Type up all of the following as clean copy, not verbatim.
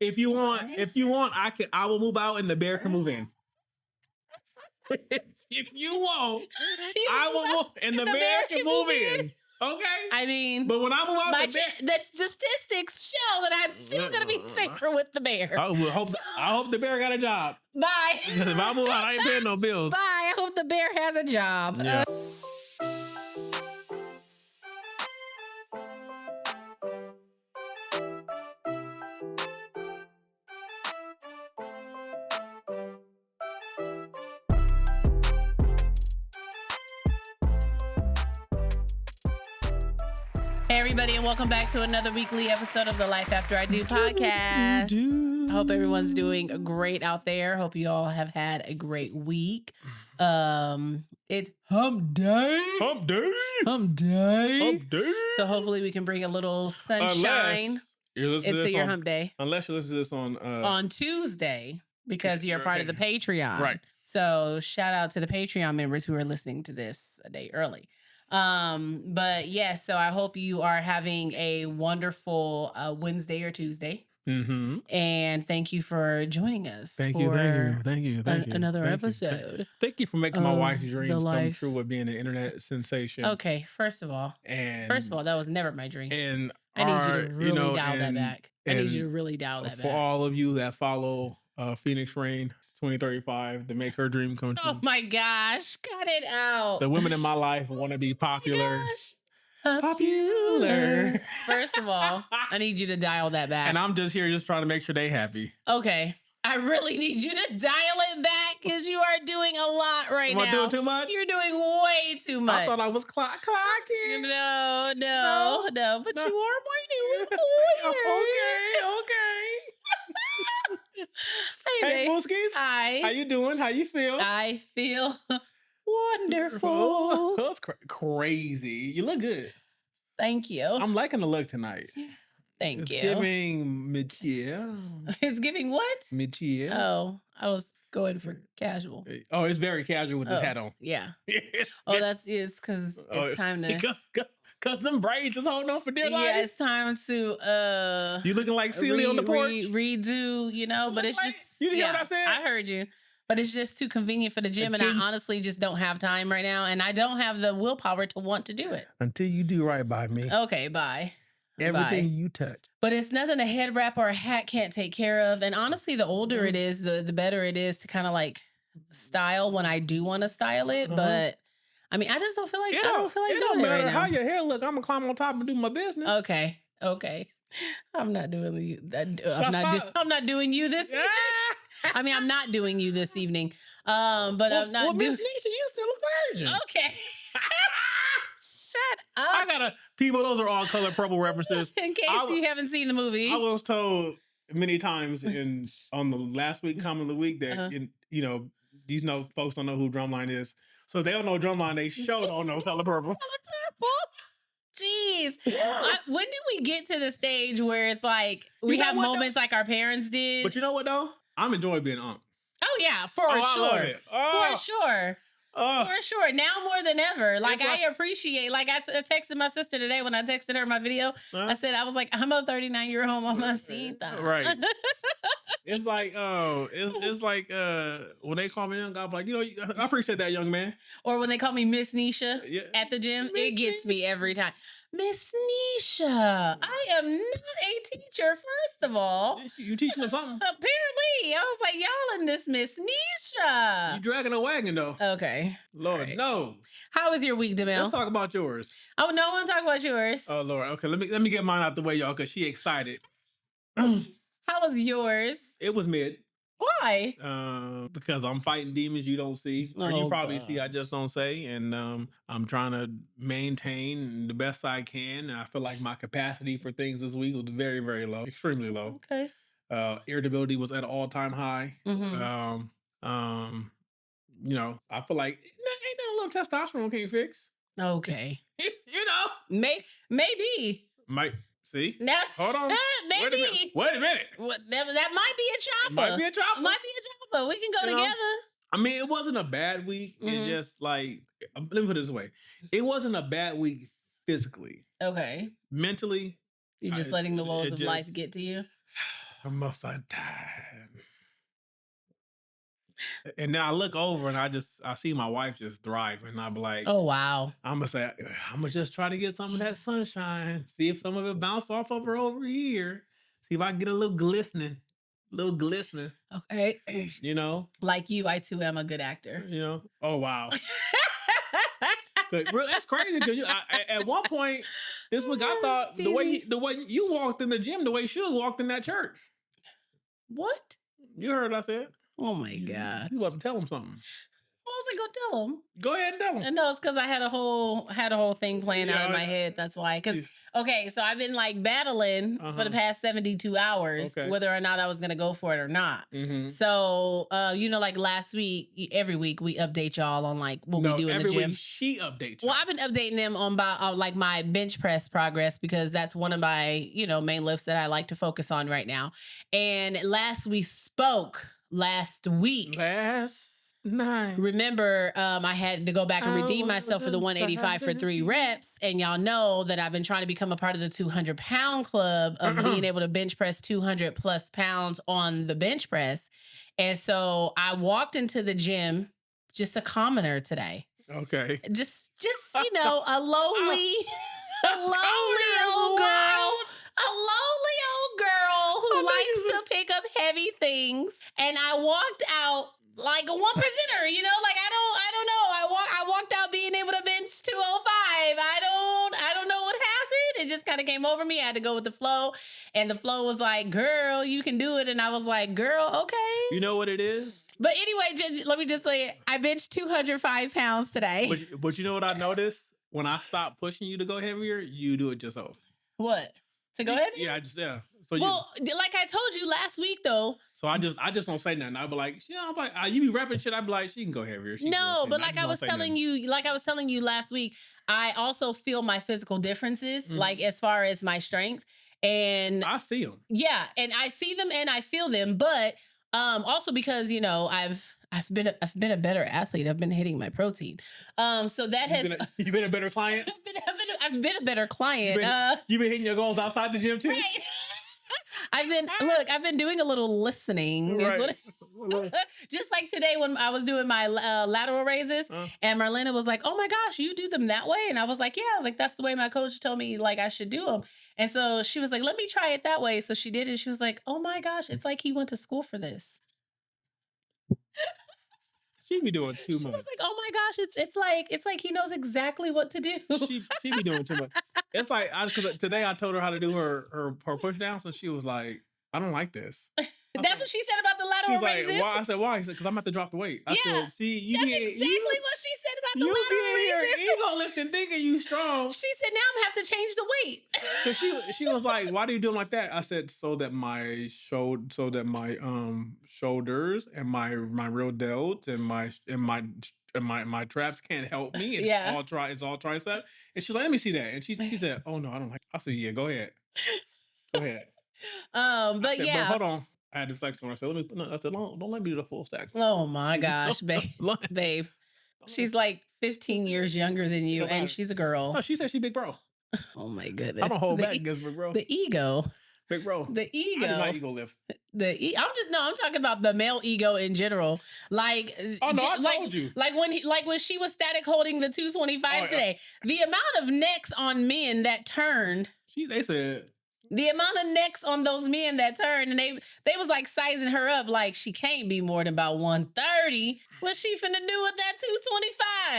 If you want, I will move out and the bear can move in. If you want, I will move and the bear can move in. Okay. I mean, but when I move out, the statistics show that I'm still gonna be safer with the bear. I hope the bear got a job. Bye. Because if I move out, I ain't paying no bills. Bye. I hope the bear has a job. Yeah. Hey everybody, and welcome back to another weekly episode of the Life After I Do podcast. I hope everyone's doing great out there. Hope you all have had a great week. It's hump day. Hump day. Hump day. Hump day. So hopefully we can bring a little sunshine into your hump day. Unless you listen to this on Tuesday, because you're part of the Patreon. Right. So shout out to the Patreon members who are listening to this a day early. But yes, so I hope you are having a wonderful Wednesday or Tuesday. Mm-hmm. And thank you for joining us. Thank you. Another episode. Thank you for making my wife's dreams come true with being an internet sensation. Okay, first of all, that was never my dream. And I need you to really dial that back. I need you to really dial that back. For all of you that follow Phoenix Rain 2035 to make her dream come true. Oh my gosh, cut it out. The women in my life want to be popular. Popular. First of all, I need you to dial that back. And I'm just here trying to make sure they happy. Okay. I really need you to dial it back because you are doing a lot right now. Am I doing too much? You're doing way too much. I thought I was clocking. No. But you are my new employer. Okay. Hey, Booskies. Hi. How you doing? How you feel? I feel wonderful. That's crazy. You look good. Thank you. I'm liking the look tonight. Thank you. It's giving Michelle. It's giving what? Michelle. Oh, I was going for casual. Oh, it's very casual with the hat on. Yeah. That's because it's time to. Because them braids is holding on for dear life. Yeah, it's time to. You looking like Celia on the porch? Redo, but it's just. You hear what I said? I heard you. But it's just too convenient for the gym, and I honestly just don't have time right now, and I don't have the willpower to want to do it. Until you do right by me. Okay, bye. Everything you touch. But it's nothing a head wrap or a hat can't take care of. And honestly, the older it is, the better it is to kind of like style when I do want to style it. But I mean, I just don't feel like doing it right now. How your hair look, I'm gonna climb on top and do my business. Okay. I'm not doing I'm not doing you this evening. I mean, I'm not doing you this evening. But I'm not doing. Miss Nisha, you still a virgin. Okay. Shut up. I gotta, people, those are all Color Purple references. In case you haven't seen the movie. I was told many times on the last week, comment of the week, that, these folks don't know who Drumline is. So if they don't know Drumline, they sure don't know Color Purple. Color Purple? Jeez. When do we get to the stage where it's like, we have moments like our parents did? But you know what, though? I'm enjoying being Unc. Oh, yeah, for sure. For sure. For sure. Now more than ever. Like I appreciate, like I texted my sister today when I texted her my video. I said, I was like, I'm a 39-year-old mamacita. Right. It's like, it's like when they call me young, I'm like, I appreciate that, young man. Or when they call me Miss Nisha at the gym, it gets me every time. Miss Nisha, I am not a teacher, first of all. You teaching them something? Apparently. I was like, y'all and this Miss Nisha. You dragging a wagon, though. Okay. Lord, no. How was your week, Demel? Let's talk about yours. Oh, no, I want to talk about yours. Oh, Lord. Okay, let me get mine out the way, y'all, because she excited. How was yours? It was mid. Why? Because I'm fighting demons you don't see. Or you probably see, I just don't say. And I'm trying to maintain the best I can. And I feel like my capacity for things this week was very, very low. Extremely low. Okay. Irritability was at an all-time high. Mm-hmm. I feel like ain't that a little testosterone can't fix? Okay. Maybe. Might. See? Now, hold on. Maybe. Wait a minute. That might be a chopper. Might be a chopper. We can go together. I mean, it wasn't a bad week. Mm-hmm. It just like, let me put it this way. It wasn't a bad week physically. Okay. Mentally. You're just letting the woes of life get to you? Muffin time. And then I look over and I see my wife just thriving. And I'm like, Oh, wow. I'm gonna say, I'm gonna just try to get some of that sunshine. See if some of it bounce off of her over here. See if I can get a little glistening. Okay. You know? Like you, I too am a good actor. You know? Oh wow. But that's crazy because at one point, this week I thought the way you walked in the gym, the way she walked in that church. What? You heard what I said? Oh my God. You about to tell him something. What was I gonna tell him? Go ahead and tell him. No, it's because I had a whole thing playing out in my head. That's why. Because okay, so I've been like battling for the past 72 hours whether or not I was gonna go for it or not. So like last week, every week we update y'all on like what we do in the gym. Week she updates. Well, I've been updating them on about like my bench press progress because that's one of my main lifts that I like to focus on right now. And last week. Nice. Remember, I had to go back and redeem myself for the 185 for 3 reps. And y'all know that I've been trying to become a part of the 200-pound club of being able to bench press 200 plus pounds on the bench press. And so I walked into the gym, just a commoner today. Okay. Just a lowly old girl. A lowly old girl who likes to pick up heavy things. And I walked out like a 1%er, like I don't know. I walked out being able to bench 205. I don't know what happened. It just kind of came over me. I had to go with the flow. And the flow was like, girl, you can do it. And I was like, girl, okay. You know what it is? But anyway, let me just say, I benched 205 pounds today. But you know what I noticed? When I stopped pushing you to go heavier, you do it yourself. What? To go heavier? Yeah. So like I told you last week, though. So I just don't say nothing. I'd be like, you be repping shit. I'd be like, she can go heavier. No, but like I was telling you last week, I also feel my physical differences, like as far as my strength, and I see them. Yeah, and I see them and I feel them, but also because I've been a better athlete. I've been hitting my protein. So that you've been a better client. I've been a better client. You've been hitting your goals outside the gym too. Right. I've been doing a little listening. Right. Just like today when I was doing my lateral raises, and Marlena was like, "Oh my gosh, you do them that way?" And I was like, "Yeah." I was like, "That's the way my coach told me like I should do them." And so she was like, "Let me try it that way." So she did it. She was like, "Oh my gosh, it's like he went to school for this." She be doing too much. She was like, "Oh my gosh, it's like he knows exactly what to do." She be doing too much. It's like because today I told her how to do her push downs, and she was like, "I don't like this." That's what she said about the lateral raises. Like, why? I said, "Why?" He said, "Because I'm about to drop the weight." I said, "See, that's exactly what she said about the lateral raises." You ego lifting, thinking you strong. She said, "Now I'm gonna have to change the weight." So she was like, "Why do you do them like that?" I said, "So that my shoulders and my real delts and my traps can't help me. It's all tricep." And she's like, "Let me see that." And she said, "Oh no, I don't like." I said, "Yeah, go ahead." But said, yeah, hold on. I had to flex on her. I said, don't let me do the full stack. Oh my gosh, babe. She's like 15 years younger than you, and she's a girl. No, she said she's big bro. Oh my goodness. I don't hold back against big bro. The ego. Big bro. The ego. I do not ego lift. I'm talking about the male ego in general. Like, I told you. Like when she was static holding the 225 today. The amount of necks on men that turned. They said. The amount of necks on those men that turned, and they was like sizing her up like she can't be more than about 130. What's she finna do with that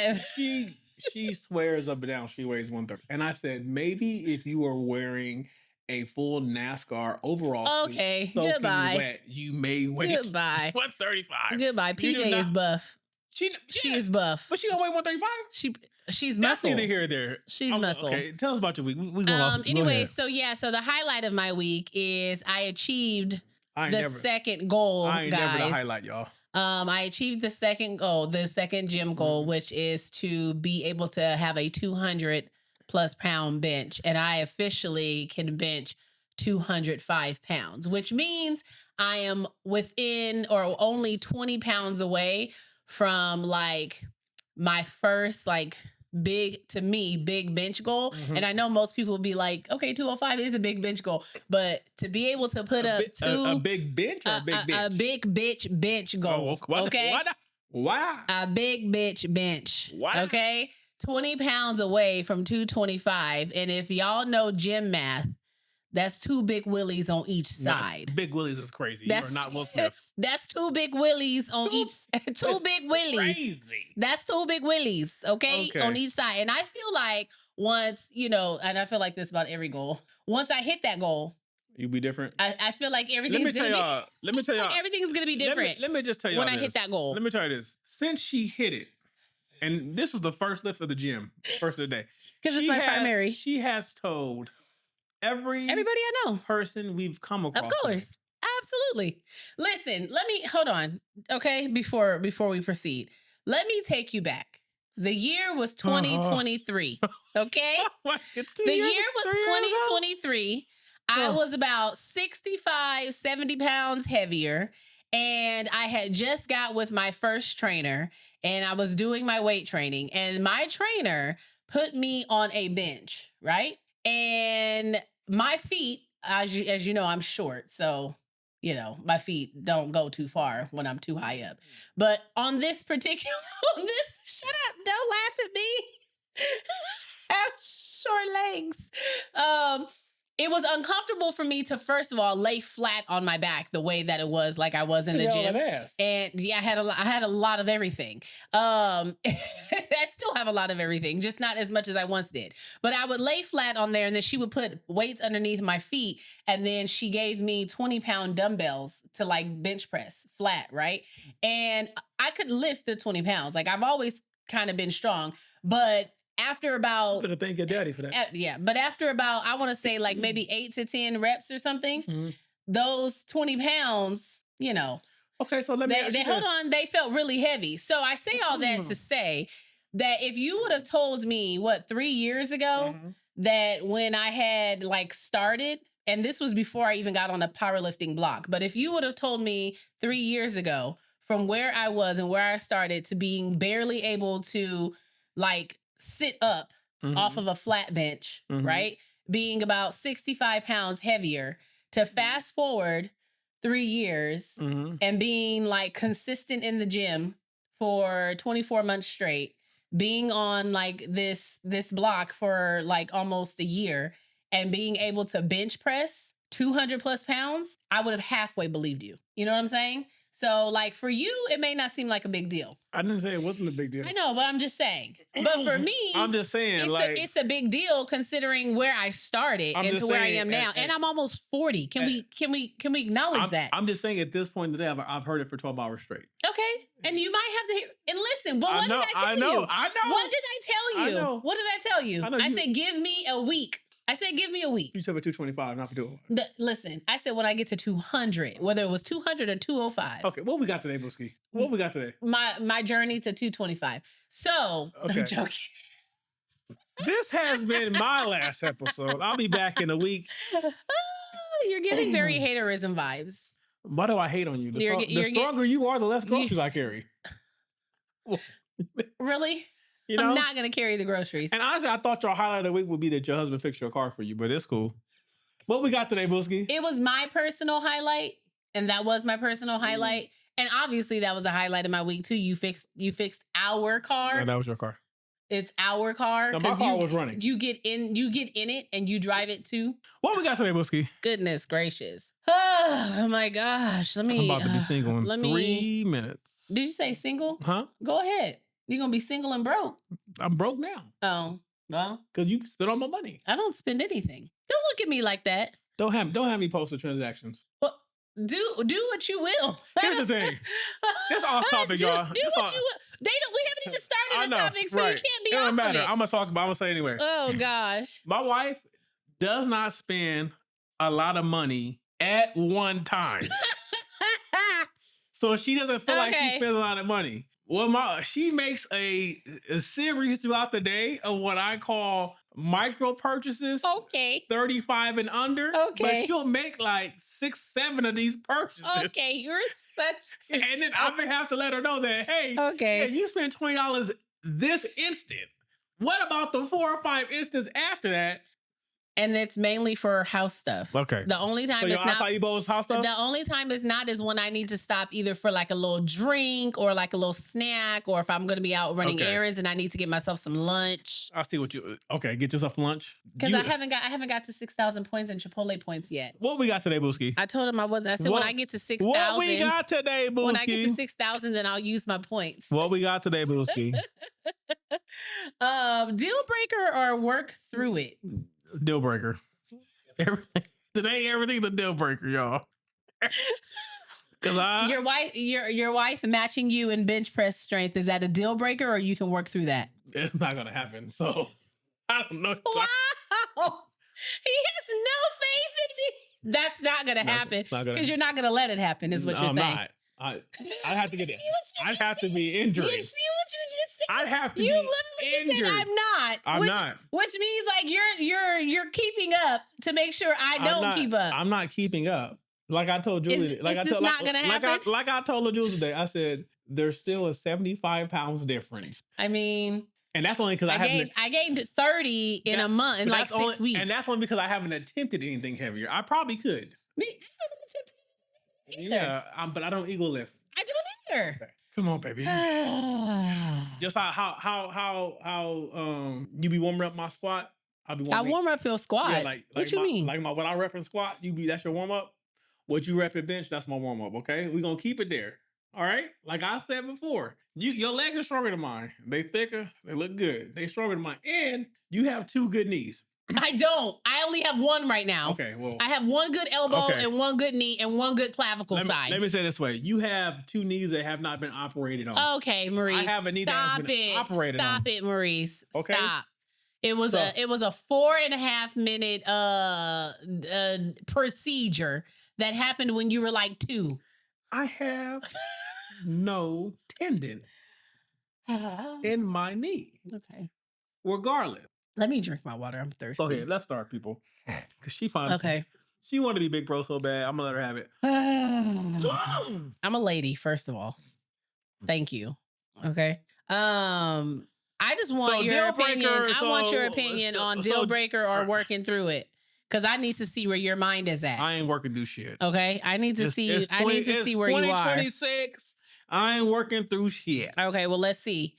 225? She swears up and down she weighs 130. And I said, maybe if you were wearing a full NASCAR overall suit, soaking wet, you may weigh 135. Goodbye. PJ is buff. She is buff. But she don't weigh 135? She's muscle. That's neither here or there. She's muscle. Okay, tell us about your week. We going off. Anyway, so the highlight of my week is I achieved second goal, I ain't guys. never the highlight, y'all. I achieved the second goal, the second gym goal, which is to be able to have a 200 plus pound bench. And I officially can bench 205 pounds, which means I am within or only 20 pounds away from like my first like big bench goal. And I know most people will be like, okay, 205 is a big bench goal, but to be able to put up a big bench or a big bitch? A big bitch bench goal. Okay. Wow. A big bitch bench. Wow. Okay. 20 pounds away from 225. And if y'all know gym math, that's 2 big willies on each side. Big willies is crazy. You are not Will Smith. That's 2 big willies on each. 2 big willies. Crazy. That's 2 big willies. Okay, on each side. And I feel like once, and I feel like this about every goal. Once I hit that goal, you'll be different. I feel like everything's gonna be. Let me tell y'all. Everything's gonna be different. Let me just tell you when I hit that goal. Let me tell you this. Since she hit it, and this was the first lift of the gym, first of the day. Because it's my primary. She has told everybody I know, person we've come across. Of course, absolutely. Listen, hold on, okay. Before we proceed, let me take you back. The year was 2023. Okay, the year was 2023. I was about 65, 70 pounds heavier. And I had just got with my first trainer and I was doing my weight training and my trainer put me on a bench, right? And my feet, as you know, I'm short. So, my feet don't go too far when I'm too high up. But on this particular, shut up, don't laugh at me. I have short legs. It was uncomfortable for me to, first of all, lay flat on my back the way that it was like I was in the gym. And yeah, I had a lot of everything. I still have a lot of everything, just not as much as I once did. But I would lay flat on there and then she would put weights underneath my feet. And then she gave me 20-pound dumbbells to like bench press flat, right? And I could lift the 20 pounds. Like I've always kind of been strong, but after about, I'm gonna thank your daddy for that. But after about, I want to say like maybe 8 to 10 reps or something, those 20 pounds, Okay, so let me ask you hold on, they felt really heavy. So I say all that to say that if you would have told me 3 years ago that when I had like started, and this was before I even got on a powerlifting block, but if you would have told me 3 years ago from where I was and where I started to being barely able to like sit up off of a flat bench, right? Being about 65 pounds heavier to fast forward 3 years and being like consistent in the gym for 24 months straight, being on like this block for like almost a year and being able to bench press 200 plus pounds, I would have halfway believed you. You know what I'm saying? So like for you, it may not seem like a big deal. I didn't say it wasn't a big deal. I know, but I'm just saying. But for me, I'm just saying, it's a big deal considering where I started and to where I am now, and I'm almost 40. Can we acknowledge that? I'm just saying at this point in the day, I've heard it for 12 hours straight. Okay, and you might have to hear and listen. But what did I tell you? I know. What did I tell you? I know. What did I tell you? I said, give me a week. I said, give me a week. You said for 225, not for 205. Listen, I said when I get to 200, whether it was 200 or 205. Okay, what we got today, Booski? What we got today? My journey to 225. So, okay. I'm joking. This has been my last episode. I'll be back in a week. You're giving very haterism vibes. Why do I hate on you? The stronger you are, the less groceries I carry. Really? I'm not going to carry the groceries. And honestly, I thought your highlight of the week would be that your husband fixed your car for you, but it's cool. What we got today, Booski? It was my personal highlight, and that was my personal highlight. And obviously, that was a highlight of my week, too. You fixed our car. No, that was your car. It's our car. No, my car was running. You get in it, and you drive it, too. What we got today, Booski? Goodness gracious. Oh, my gosh. I'm about to be single in 3 minutes. Did you say single? Huh? Go ahead. You're going to be single and broke. I'm broke now. Oh, well. Because you spent all my money. I don't spend anything. Don't look at me like that. Don't have me post the transactions. Well, do what you will. Here's the thing. It's off topic, y'all. Do what you will. We haven't even started the topic, so you can't be off doesn't matter. of it. I'm going to talk about it. I'm going to say it anyway. Oh, gosh. My wife does not spend a lot of money at one time. So she doesn't feel like she spends a lot of money. Well, she makes a series throughout the day of what I call micro purchases. Okay. 35 and under. Okay. But she'll make like 6, 7 of these purchases. Okay, you're such. And then I have to let her know that, hey, yeah, you spend $20 this instant. What about the 4 or 5 instances after that? And it's mainly for house stuff. Okay. The only time So it's your not acai bowl is house stuff? the only time it's not is when I need to stop either for like a little drink or like a little snack, or if I'm going to be out running errands and I need to get myself some lunch. I see what you. Okay, get yourself lunch. Because I haven't got to 6,000 points and Chipotle points yet. What we got today, Booski? I told him I wasn't. I said when I get to 6,000. What we got today, Booski? When I get to 6,000, then I'll use my points. What we got today, Booski? Deal breaker or work through it? Deal breaker. Everything's a deal breaker, y'all. Cause your wife matching you in bench press strength, is that a deal breaker or you can work through that? It's not gonna happen. So I don't know. Wow. He has no faith in me. That's not gonna happen. Because you're not gonna let it happen, is what you're saying. Not. I have to get it. I'd have to be injured. You see what you just said? I'd have to be literally just injured. said I'm not. Which means like you're keeping up to make sure I don't keep up. I'm not keeping up. Like I told Julie, not gonna happen. Like I told Julie today, I said there's still a 75 pounds difference. I mean, and that's only because I gained 30 in a month in like 6 weeks. And that's only because I haven't attempted anything heavier. I probably could. Me, I haven't attempted either. Yeah, but I don't ego lift. I don't either. Okay. Come on, baby. Just how you be warming up my squat. I warm up your squat. Yeah, like what you mean? Like when I rep in squat, that's your warm up. What you rep in bench, that's my warm up. Okay, we're gonna keep it there. All right. Like I said before, your legs are stronger than mine. They thicker. They look good. They stronger than mine, and you have 2 good knees. I don't. I only have 1 right now. Okay, well, I have 1 good elbow and 1 good knee and 1 good clavicle side. Let me say it this way: you have 2 knees that have not been operated on. Okay, Maurice. I have a knee that has been operated on. Stop it, Maurice. Okay. Stop. It was a 4.5 minute procedure that happened when you were like 2. I have no tendon in my knee. Okay. Regardless. Let me drink my water. I'm thirsty. Okay, let's start, people. Because she finds she wanted to be Big Bro so bad. I'm going to let her have it. I'm a lady, first of all. Thank you. Okay. I just want your opinion. I want your opinion on deal breaker or working through it. Because I need to see where your mind is at. I ain't working through shit. Okay. I need to see. I need to see where you are. 2026. I ain't working through shit. Okay. Well, let's see.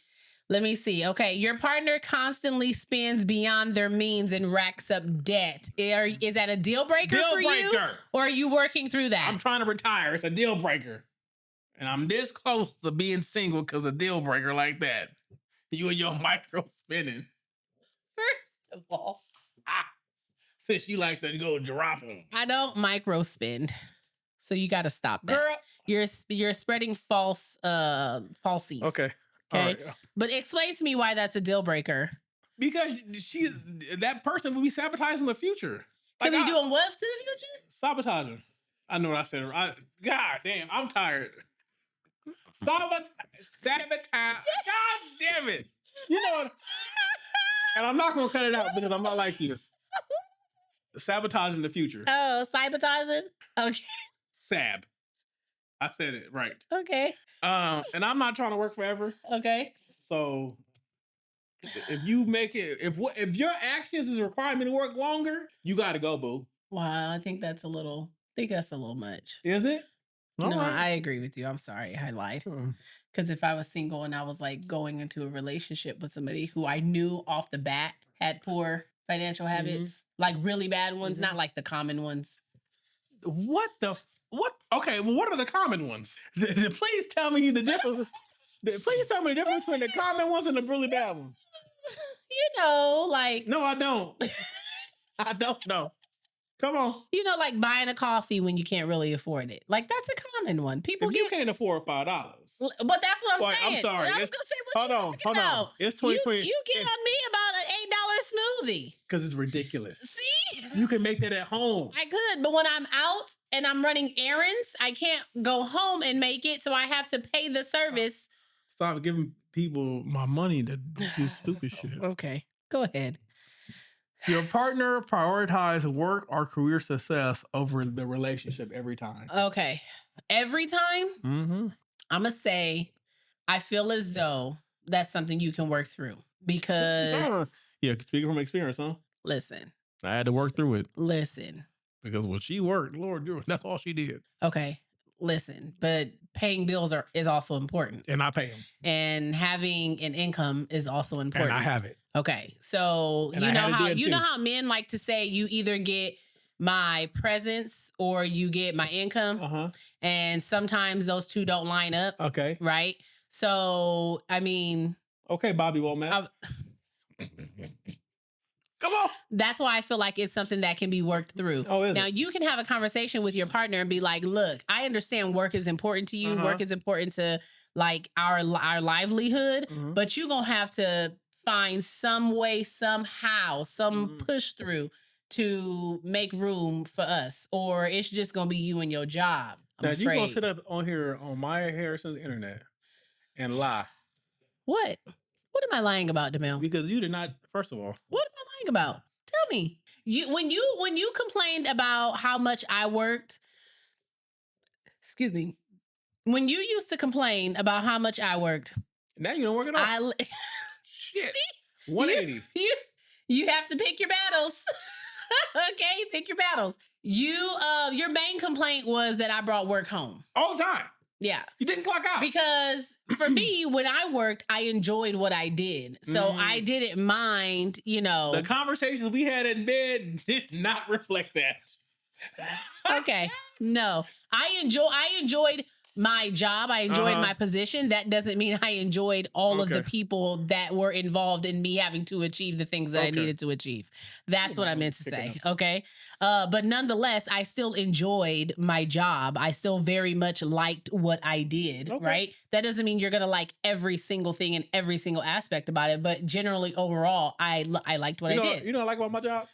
Let me see. Okay. Your partner constantly spends beyond their means and racks up debt. Is that a deal breaker for you? Or are you working through that? I'm trying to retire. It's a deal breaker. And I'm this close to being single because of deal breaker like that. You and your micro spinning. First of all. Since you like to go dropping. I don't micro spend. So you got to stop that. Girl. You're spreading falsies. Okay. Okay. Right. But explain to me why that's a deal breaker. Because that person will be sabotaging the future. Like, can be doing what to the future? Sabotaging. I know what I said. God damn, I'm tired. Sabotage. God damn it. You know what? And I'm not going to cut it out because I'm not like you. Sabotaging the future. Oh, sabotaging? Okay. Sab. I said it right. Okay. And I'm not trying to work forever. Okay. So if you make it, if your actions is requiring me to work longer, you got to go, boo. Wow, I think that's a little much. Is it? No, right. I agree with you. I'm sorry, I lied. Because if I was single and I was like going into a relationship with somebody who I knew off the bat had poor financial habits, like really bad ones, not like the common ones. What? Okay, well, what are the common ones? Please tell me the difference. Please tell me the difference between the common ones and the really bad ones. You know, like... No, I don't. I don't know. Come on. You know, like buying a coffee when you can't really afford it. Like, that's a common one. People you can't afford $5. But that's what I'm saying. I'm sorry. I was going to say what you're talking about. It's 2020. You get on me about an $8 smoothie. Because it's ridiculous. See? You can make that at home. I could, but when I'm out and I'm running errands, I can't go home and make it, so I have to pay the service. Stop giving people my money to do stupid shit. Okay, go ahead. Your partner prioritize work or career success over the relationship every time. Okay. Every time? Mm-hmm. I'm going to say, I feel as though that's something you can work through. because yeah, speaking from experience, huh? listen, I had to work through it listen. because when she worked, Lord, that's all she did. Okay, listen, but paying bills is also important, And I pay them, and having an income is also important. and I have it. Okay, so And you I know had it how then, you know too. how men like to say you either get my presence or you get my income, Uh-huh. and sometimes those two don't line up, Okay. right? So I mean, Okay, Bobby Womack. Come on. that's why I feel like it's something that can be worked through. Oh, is Now, it? you can have a conversation with your partner and be like, look, I understand work is important to you. Uh-huh. Work is important to like our livelihood, Mhm. but you're going to have to find some way, somehow, some push through to make room for us, or it's just going to be you and your job. I'm Now, you going to afraid. sit up on here on Maya Harrison's internet and lie. What? What am I lying about, Demel? Because you did not, first of all. What am I lying about? Tell me. When you complained about how much I worked, excuse me, when you used to complain about how much I worked, Now you don't work at all. Shit. See? 180. You have to pick your battles. Okay, pick your battles. Your main complaint was that I brought work home. All the time. Yeah. You didn't clock out. Because for me, when I worked, I enjoyed what I did. So I didn't mind, The conversations we had in bed did not reflect that. Okay. No. I enjoyed my job. I enjoyed my position. That doesn't mean I enjoyed all of the people that were involved in me having to achieve the things that I needed to achieve. That's what I meant to say. Okay. But nonetheless, I still enjoyed my job. I still very much liked what I did. Right. That doesn't mean you're going to like every single thing and every single aspect about it. But generally, overall, I liked what I did. You know what I like about my job?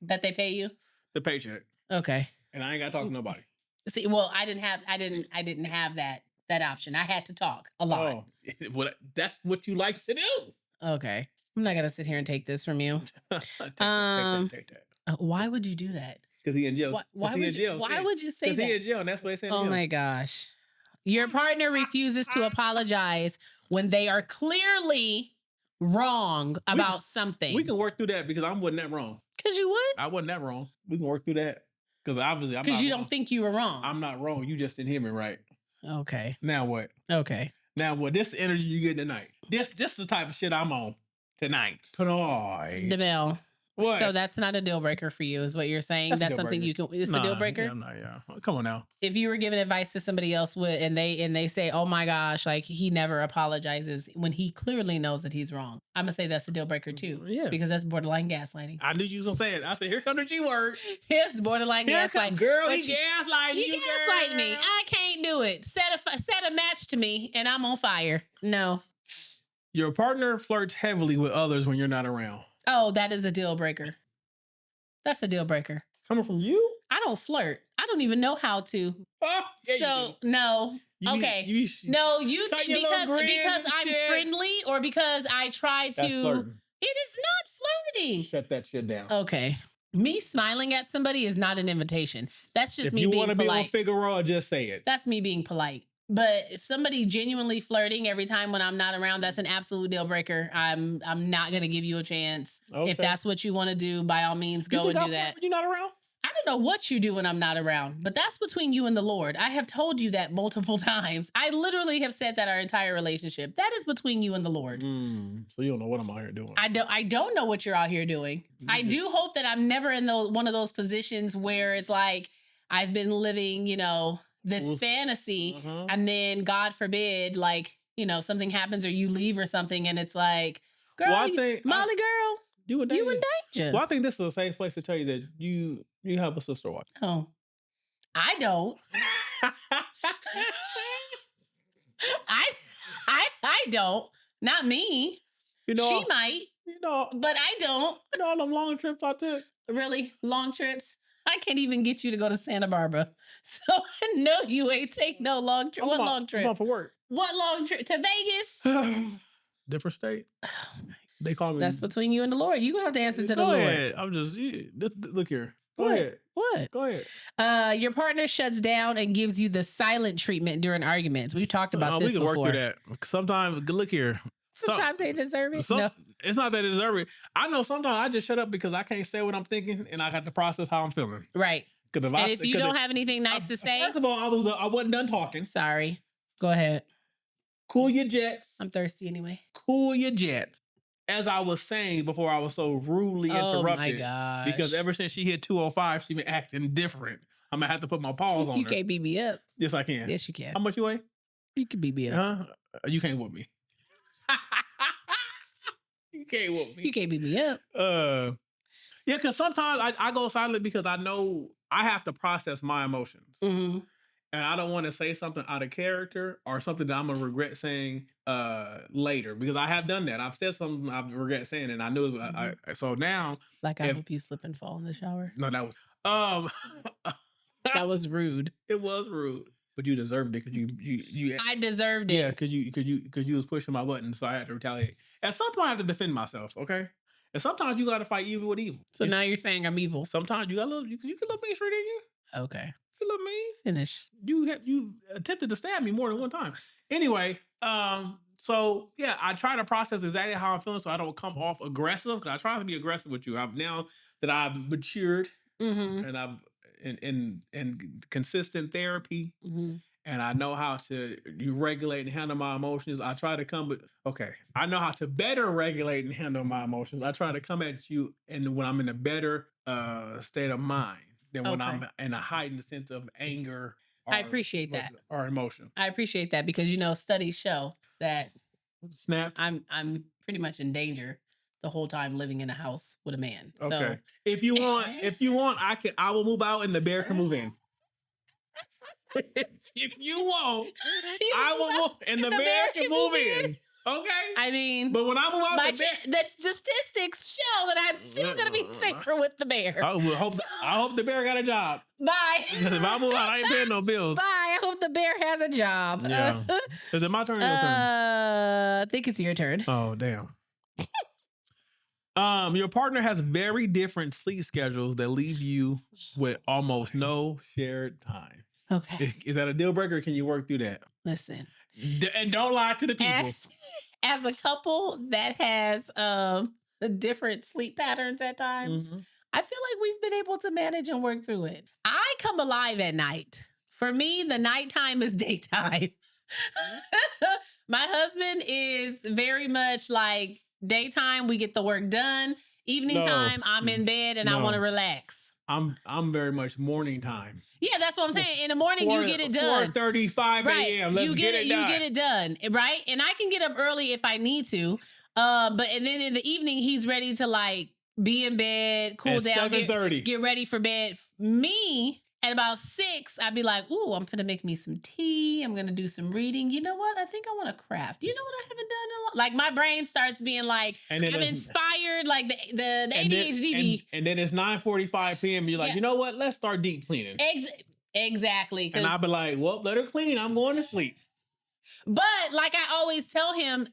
That they pay you? The paycheck. Okay. And I ain't got to talk to nobody. See, well, I didn't have that option. I had to talk a lot. Oh, well, that's what you like to do. Okay. I'm not gonna sit here and take this from you. Take that. Why would you do that? Because he in jail. Why would you say that? Because he in jail, and that's what they said. Oh my gosh. Your partner refuses to apologize when they are clearly wrong about something. We can work through that because I wasn't that wrong. Because you what? I wasn't that wrong. We can work through that. Because obviously I'm not you wrong. don't think you were wrong. I'm not wrong. You just didn't hear me right. Okay. Now what? Okay. Now what? This energy you get tonight. This is the type of shit I'm on tonight. DeMille. What? So that's not a deal breaker for you, is what you're saying? That's something you can. It's a deal breaker. Yeah. Come on now. If you were giving advice to somebody else and they say, "Oh my gosh, like he never apologizes," when he clearly knows that he's wrong, I'm gonna say that's a deal breaker too. Yeah, because that's borderline gaslighting. I knew you was gonna say it. I said, "Here comes the G word." It's borderline gaslighting. Girl, he gaslighting you. You gaslight me. I can't do it. Set a match to me, and I'm on fire. No. Your partner flirts heavily with others when you're not around. Oh, that is a deal breaker. That's a deal breaker. Coming from you? I don't flirt. I don't even know how to. Oh, yeah, so no. Okay. No, you think because I'm friendly or because I try to. It is not flirting. Shut that shit down. Okay. Me smiling at somebody is not an invitation. That's just me being polite. If you want to be on Figueroa, just say it. That's me being polite. But if somebody genuinely flirting every time when I'm not around, that's an absolute deal breaker. I'm not gonna give you a chance. Okay. If that's what you want to do, by all means, go and do that. You're not around? I don't know what you do when I'm not around, but that's between you and the Lord. I have told you that multiple times. I literally have said that our entire relationship. That is between you and the Lord. So you don't know what I'm out here doing. I don't know what you're out here doing. I do hope that I'm never in one of those positions where it's like I've been living, this fantasy, and then God forbid, like, something happens or you leave or something, and it's like, girl, Molly girl, you in danger. Well, I think this is a safe place to tell you that you have a sister wife. Oh, I don't. I don't. Not me. She might. But I don't. All them long trips I took. Really? Long trips? I can't even get you to go to Santa Barbara. So I know you ain't take no long trip. What long trip? I'm off for work. What long trip? To Vegas? Different state. They call me. That's between you and the Lord. You gonna have to answer to the Lord. Lord. Ahead. I'm just, look here. Go ahead. What? Go ahead. Your partner shuts down and gives you the silent treatment during arguments. We've talked about this before. We can work through that. Sometimes, look here. Sometimes they deserve it. No, No. it's not that they deserve it. I know sometimes I just shut up because I can't say what I'm thinking, and I got to process how I'm feeling. Right. Because And if you don't have anything nice to say, first of all, I wasn't done talking. sorry. Go ahead. Cool your jets. I'm thirsty anyway. Cool your jets. As I was saying before, I was so rudely interrupted. Oh my gosh. Because ever since she hit 205, she been acting different. I'm gonna have to put my paws on her. You can't beat me up. Yes, I can. Yes, you can. How much you weigh? You can beat me up. You can't whoop me. You can't whoop me. You can't beat me up. Yeah, because sometimes I go silent because I know I have to process my emotions. Mm-hmm. And I don't want to say something out of character or something that I'm going to regret saying later. Because I have done that. I've said something I regret saying, and I knew it was, so now. Like, I hope you slip and fall in the shower. No, that was... that was rude. It was rude. But you deserved it because you I deserved it. Yeah, because you was pushing my button, so I had to retaliate. At some point, I have to defend myself, okay? And sometimes you got to fight evil with evil. So now you're saying I'm evil. Sometimes you got a little, you can look me straight in you. Okay. You look me. Finish. You attempted to stab me more than one time. Anyway, so yeah, I try to process exactly how I'm feeling so I don't come off aggressive because I try to be aggressive with you. Now that I've matured and I've in consistent therapy and I know how to regulate and handle my emotions. I try to I know how to better regulate and handle my emotions. I try to come at you and when I'm in a better state of mind than when I'm in a heightened sense of anger. I appreciate that. Or emotion. I appreciate that because studies show that I'm pretty much in danger the whole time living in a house with a man. Okay. So If you want, I will move out and the bear can move in. If you want, I will move and the bear can move in. Okay. I mean, but when I move out, the statistics show that I'm still gonna be safer with the bear. I hope the bear got a job. Bye. If I move out, I ain't paying no bills. Bye. I hope the bear has a job. Yeah. Is it my turn or your turn? I think it's your turn. Oh damn. Your partner has very different sleep schedules that leave you with almost no shared time. Okay. Is that a deal breaker? Or can you work through that? Listen. And don't lie to the people. As a couple that has different sleep patterns at times, I feel like we've been able to manage and work through it. I come alive at night. For me, the nighttime is daytime. My husband is very much like daytime, we get the work done. Evening time, I'm in bed and I want to relax. I'm very much morning time. Yeah, that's what I'm saying. In the morning, you get it done. 4:35 a.m. Let's get it done. You get it done, right? And I can get up early if I need to. And then in the evening, he's ready to like be in bed, cool down, get ready for bed. Me, at about 6, I'd be like, ooh, I'm finna make me some tea. I'm gonna do some reading. You know what? I think I want to craft. You know what I haven't done in a long. Like my brain starts being like, I'm inspired, like the ADHD. And then it's 9:45 p.m. You're like, you know what? Let's start deep cleaning. Exactly. And I'll be like, well, let her clean. I'm going to sleep. But like I always tell him,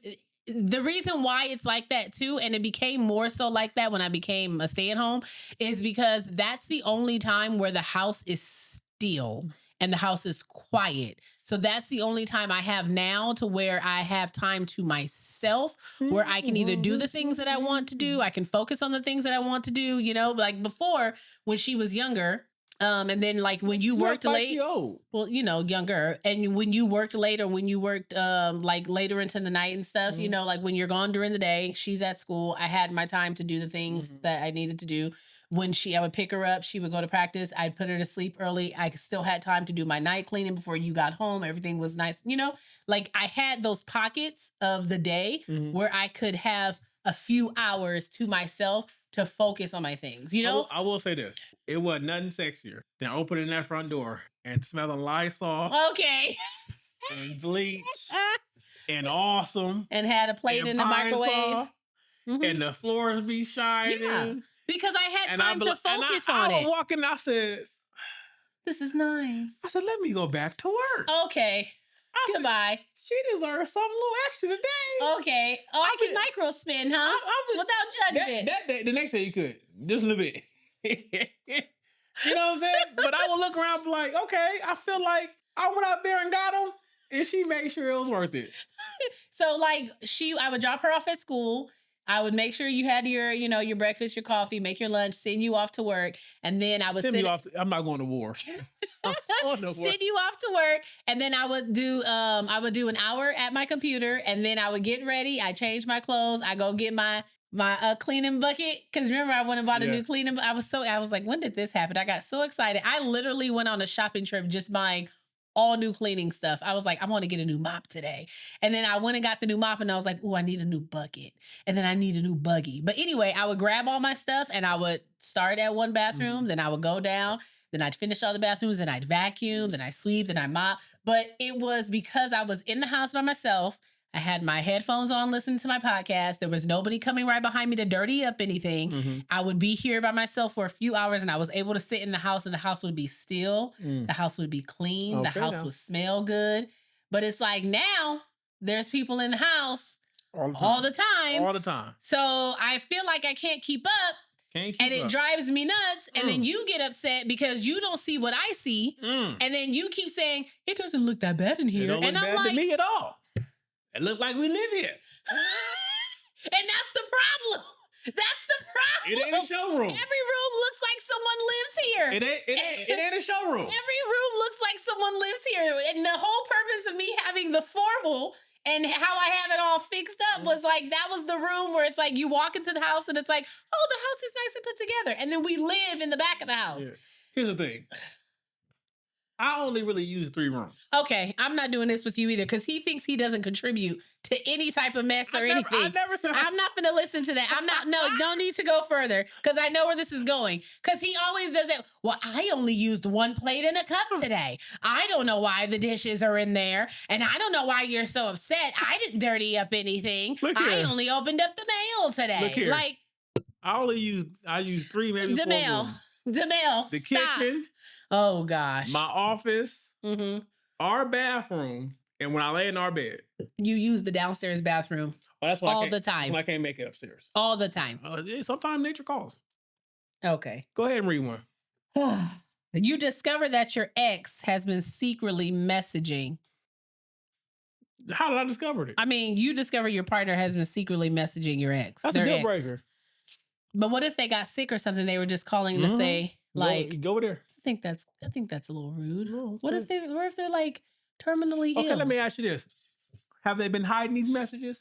the reason why it's like that too, and it became more so like that when I became a stay-at-home, is because that's the only time where the house is still and the house is quiet. So that's the only time I have now to where I have time to myself, where I can either do the things that I want to do, I can focus on the things that I want to do, like before when she was younger. And then like when you worked late, well, younger. And when you worked late or when you worked like later into the night and stuff, like when you're gone during the day, she's at school. I had my time to do the things that I needed to do. When I would pick her up, she would go to practice. I'd put her to sleep early. I still had time to do my night cleaning before you got home. Everything was nice. Like I had those pockets of the day where I could have a few hours to myself to focus on my things, I will say this. It wasn't nothing sexier than opening that front door and smelling Lysol. Okay. And bleach. And awesome. And had a plate in the microwave. And the floors be shining. Yeah. Because I had time to focus on it. I was walking and I said, this is nice. I said, let me go back to work. Okay. Goodbye. She deserves something a little extra today. Okay. Oh, I can micro spin, huh? Without judgment. The next day you could. Just a little bit. You know what I'm saying? But I would look around and be like, okay, I feel like I went out there and got him. And she made sure it was worth it. So like I would drop her off at school. I would make sure you had your, your breakfast, your coffee, make your lunch, send you off to work. And then I would send you off. I'm not going to war. Send you off to work. And then I would do an hour at my computer. And then I would get ready. I change my clothes. I go get my cleaning bucket. Cause remember I went and bought a new cleaning. I was like, when did this happen? I got so excited. I literally went on a shopping trip just buying all new cleaning stuff. I was like, I want to get a new mop today. And then I went and got the new mop and I was like, oh, I need a new bucket. And then I need a new buggy. But anyway, I would grab all my stuff and I would start at one bathroom. Then I would go down. Then I'd finish all the bathrooms. Then I'd vacuum. Then I sweep. Then I mop. But it was because I was in the house by myself. I had my headphones on listening to my podcast. There was nobody coming right behind me to dirty up anything. I would be here by myself for a few hours and I was able to sit in the house and the house would be still. The house would be clean. Okay, the house would smell good. But it's like now there's people in the house all the time. All the time. So I feel like I can't keep up. It drives me nuts. And then you get upset because you don't see what I see. And then you keep saying, it doesn't look that bad in here. It don't look bad to me at all. It looks like we live here. And that's the problem. That's the problem. It ain't a showroom. Every room looks like someone lives here. It ain't a showroom. Every room looks like someone lives here. And the whole purpose of me having the formal and how I have it all fixed up was like, that was the room where it's like you walk into the house and it's like, oh, the house is nice and put together. And then we live in the back of the house. Yeah. Here's the thing. I only really use 3 rooms. Okay, I'm not doing this with you either because he thinks he doesn't contribute to any type of mess or anything. I'm not going to listen to that. Don't need to go further because I know where this is going. Because he always does it. Well, I only used 1 plate and a cup today. I don't know why the dishes are in there. And I don't know why you're so upset. I didn't dirty up anything. I only opened up the mail today. Look here. Like, I use 3, maybe 4 rooms. DeMel, the stop. Kitchen. Oh, gosh. My office, our bathroom, and when I lay in our bed. You use the downstairs bathroom all the time. I can't make it upstairs. All the time. Sometimes nature calls. Okay. Go ahead and read one. You discover that your ex has been secretly messaging. How did I discover it? I mean, you discover your partner has been secretly messaging your ex. That's a deal breaker. But what if they got sick or something? They were just calling to say, like, go over there. I think that's a little rude. No, what if they're like terminally ill? Okay, let me ask you this: have they been hiding these messages?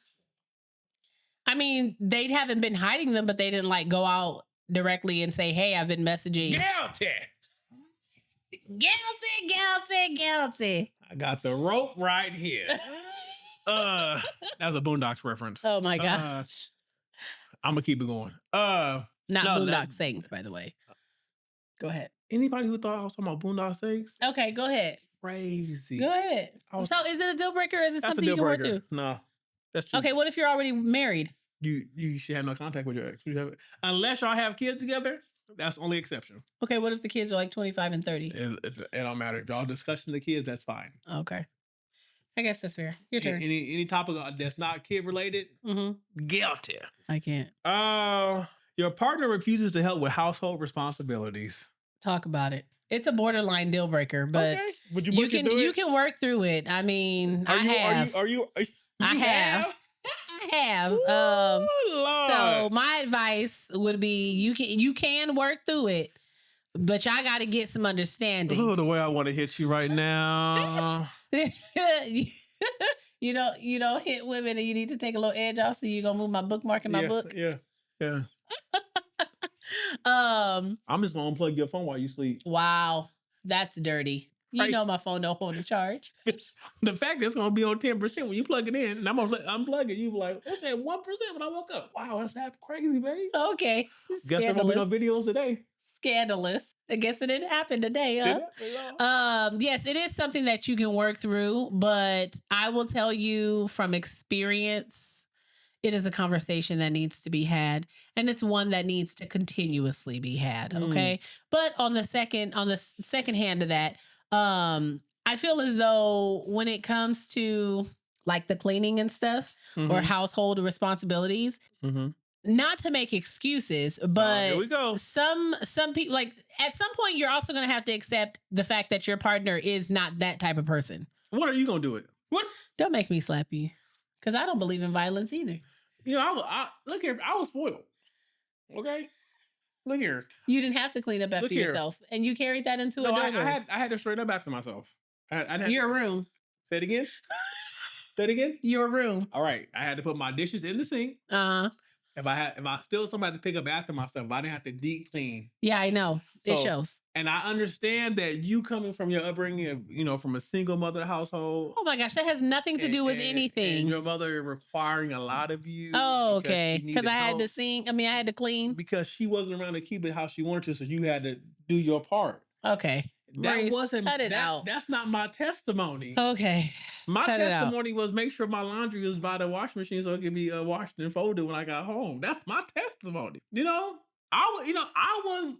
I mean, they haven't been hiding them, but they didn't like go out directly and say, "Hey, I've been messaging." Guilty. I got the rope right here. That's a Boondocks reference. Oh my gosh. I'm gonna keep it going. Not Boondock Saints, by the way. Go ahead. Anybody who thought I was talking about Boondock Saints? Okay, go ahead. Crazy. Go ahead. So is it a deal breaker or is it something you can work through? No. That's true. Okay, what if you're already married? You should have no contact with your ex. Unless y'all have kids together, that's the only exception. Okay, what if the kids are like 25 and 30? It don't matter. If y'all discussing the kids, that's fine. Okay. I guess that's fair. Your turn. Any topic that's not kid related, guilty. I can't. Your partner refuses to help with household responsibilities. Talk about it. It's a borderline deal breaker, but okay. Would you can work through it. I mean, I have. I have. So my advice would be you can work through it, but y'all got to get some understanding. Oh, the way I want to hit you right now. You don't hit women, and you need to take a little edge off. So you're gonna move my bookmark in my book. Yeah. I'm just gonna unplug your phone while you sleep. Wow, that's dirty. You know my phone don't hold a charge. The fact that it's gonna be on 10% when you plug it in, and I'm gonna unplug it, you be like, it's at 1% when I woke up. Wow, that's crazy, babe. Okay. Guess there won't be no videos today. Scandalous. I guess it didn't happen today, huh? Yes, it is something that you can work through, but I will tell you from experience, it is a conversation that needs to be had, and it's one that needs to continuously be had. Okay. But on the second hand of that, I feel as though when it comes to like the cleaning and stuff or household responsibilities, not to make excuses, but here we go. Some people, like at some point, you're also going to have to accept the fact that your partner is not that type of person. What are you going to do it? Don't make me slap you, because I don't believe in violence either. You know, look here. I was spoiled. Okay, look here. You didn't have to clean up after yourself, and you carried that into adulthood. I had to straighten up after myself. Your room. Say it again. Say it again. Your room. All right. I had to put my dishes in the sink. If I spilled somebody to pick up after myself, I didn't have to deep clean. Yeah, I know. It shows. And I understand that you coming from your upbringing of, you know, from a single mother household. Oh my gosh, that has nothing to do with anything. And your mother requiring a lot of you. Oh, okay. Because I had to sing. I had to clean. Because she wasn't around to keep it how she wanted to, so you had to do your part. Okay. That wasn't cut it out. That's not my testimony. Okay. My testimony was make sure my laundry was by the washing machine so it could be washed and folded when I got home. That's my testimony. You know, I was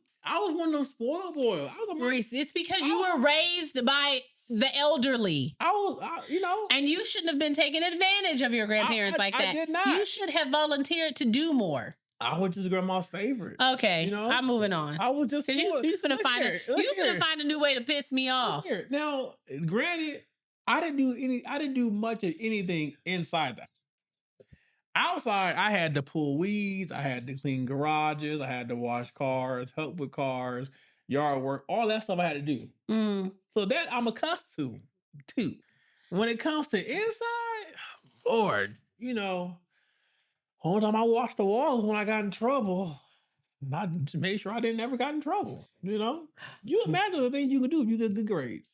one of those spoiled boys. Maurice, it's because you were raised by the elderly. And you shouldn't have been taking advantage of your grandparents like that. I did not. You should have volunteered to do more. I was just grandma's favorite. Okay, you know? I'm moving on. I was just you finna find a new way to piss me off. Now, granted, I didn't do much of anything inside that. Outside, I had to pull weeds, I had to clean garages, I had to wash cars, help with cars, yard work, all that stuff I had to do. So that I'm accustomed to. When it comes to inside, Lord, you know. Whole time I washed the walls when I got in trouble. I just made sure I didn't ever got in trouble. You know, you imagine the things you could do if you get good grades.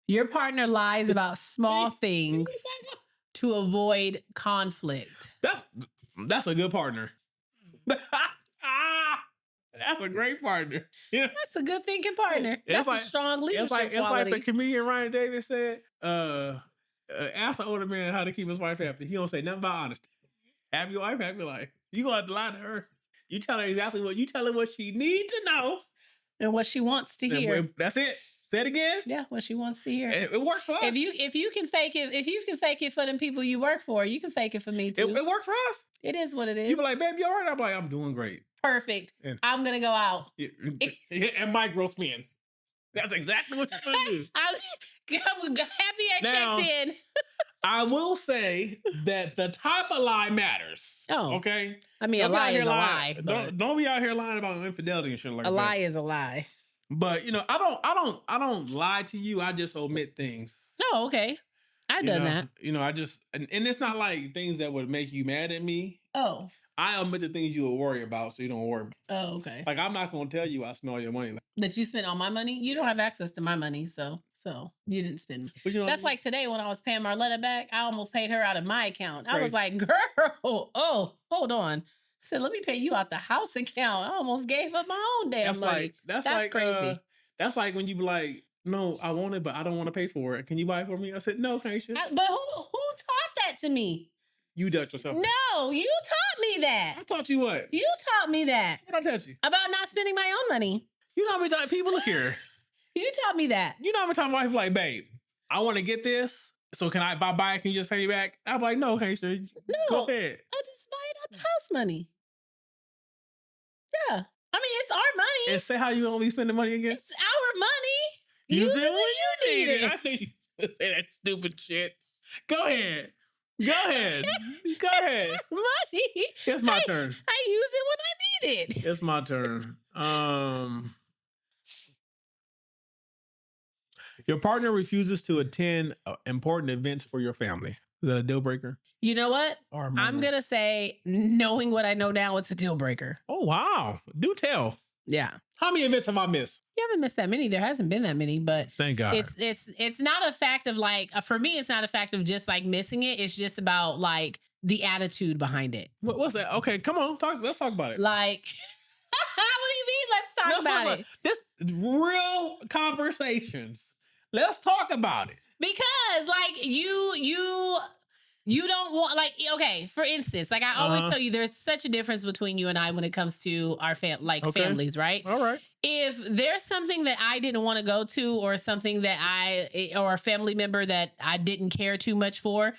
Your partner lies about small things to avoid conflict. That's a good partner. That's a great partner. Yeah. That's a good thinking partner. That's a strong leadership quality. It's like the comedian Ryan Davis said. Ask the older man how to keep his wife happy. He don't say nothing about honesty. Have your wife happy life. You gonna have to lie to her. You tell her exactly what she needs to know. And what she wants to hear. That's it. Say it again. Yeah, what she wants to hear. It works for us. If you can fake it for them people you work for, you can fake it for me too. It worked for us. It is what it is. You be like, babe, you all right? I'm like, I'm doing great. Perfect. And I'm gonna go out. And micro spin. That's exactly what you're gonna do. I'm happy I checked in. I will say that the type of lie matters. Oh, okay. A lie is a lie. Don't be out here lying about infidelity and shit like that. A lie is a lie. But you know, I don't lie to you. I just omit things. Oh, okay. I've done that. You know, I just and it's not like things that would make you mad at me. Oh. I omit the things you will worry about, so you don't worry. Oh, okay. Like I'm not gonna tell you I spent all your money. That you spent all my money? You don't have access to my money, so you didn't spend. But that's like today when I was paying Marletta back, I almost paid her out of my account. I was like, girl, hold on. I said, let me pay you out the house account. I almost gave up my own damn money. That's crazy. That's like when you be like, no, I want it, but I don't want to pay for it. Can you buy it for me? I said, no, Kaisha. But who taught that to me? You taught yourself. No, you taught me that. I taught you what? You taught me that. What I taught you? About not spending my own money. You know how many times people look here. You taught me that. You know how many times my wife like, babe, I want to get this. So if I buy it, can you just pay me back? I'm like, no, Kaisha. No. Go ahead. I just buy it out the house money. Yeah. It's our money. And say how you only spend the money again? It's our money. Use it when you need it. I think you say that stupid shit. Go ahead. Go ahead. Go ahead. It's our money. It's my turn. I use it when I need it. It's my turn. Your partner refuses to attend important events for your family. Is that a deal breaker? You know what? I'm going to say, knowing what I know now, it's a deal breaker. Oh, wow. Do tell. Yeah. How many events have I missed? You haven't missed that many. There hasn't been that many, but thank God. It's not a fact of like, for me, it's not a fact of just like missing it. It's just about like the attitude behind it. What's that? Okay, come on. Let's talk about it. Like, what do you mean? Let's talk about it. This real conversations. Let's talk about it. Because like you don't want, like, okay, for instance, like I always tell you, there's such a difference between you and I when it comes to our families, right? All right. If there's something that I didn't want to go to or something that or a family member that I didn't care too much for,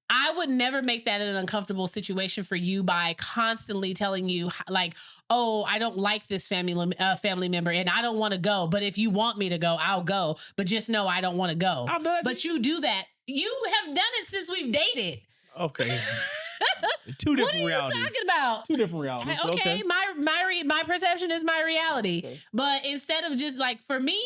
I would never make that an uncomfortable situation for you by constantly telling you like, oh, I don't like this family member and I don't want to go. But if you want me to go, I'll go. But just know I don't want to go. But you do that You have done it since we've dated. Okay. Two different What are realities. you talking about? Two different realities. Okay, my perception is my reality. Okay. But instead of just like, for me,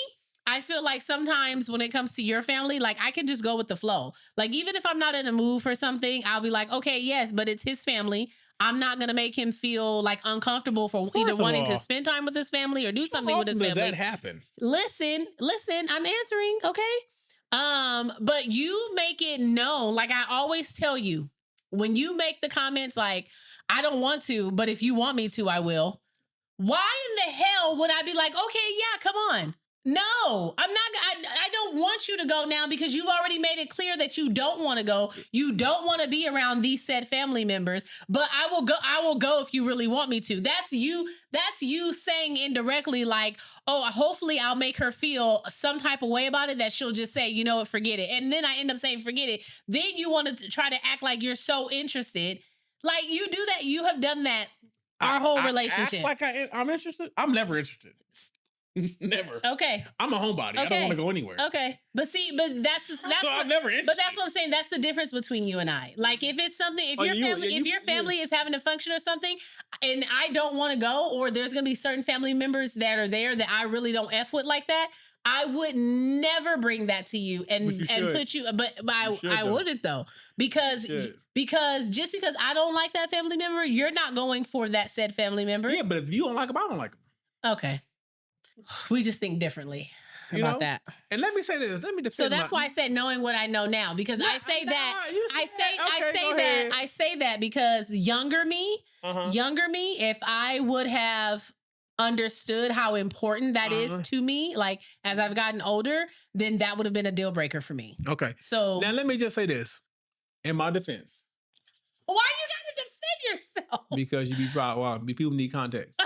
I feel like sometimes when it comes to your family, like I can just go with the flow. Like even if I'm not in a mood for something, I'll be like, okay, yes, but it's his family. I'm not gonna make him feel like uncomfortable for either wanting to spend time with his family or do something with his family. Does that happen? Listen, I'm answering, okay? But you make it known, like I always tell you, when you make the comments like, I don't want to, but if you want me to, I will. Why in the hell would I be like, okay, yeah, come on? No, I'm not. I don't want you to go now because you've already made it clear that you don't want to go. You don't want to be around these said family members, but I will go. I will go if you really want me to. That's you. That's you saying indirectly, like, oh, hopefully I'll make her feel some type of way about it that she'll just say, you know what, forget it. And then I end up saying, forget it. Then you want to try to act like you're so interested. Like you do that. You have done that our whole relationship. Act like I'm interested. I'm never interested. Never. Okay. I'm a homebody. Okay. I don't want to go anywhere. Okay. But see, but that's so I'm never interested. But that's what I'm saying. That's the difference between you and I. Like if it's something, if your family is having a function or something, and I don't want to go, or there's gonna be certain family members that are there that I really don't F with like that, I would never bring that to you and put you, but I wouldn't though. Because just because I don't like that family member, you're not going for that said family member. Yeah, but if you don't like them, I don't like them. Okay. We just think differently about that. And let me say this. Let me defend. So that's why I said knowing what I know now, because I say that because younger me, if I would have understood how important that is to me, like as I've gotten older, then that would have been a deal breaker for me. Okay. So now let me just say this in my defense. Why you gotta defend yourself? Because you be tried. Well, people need context.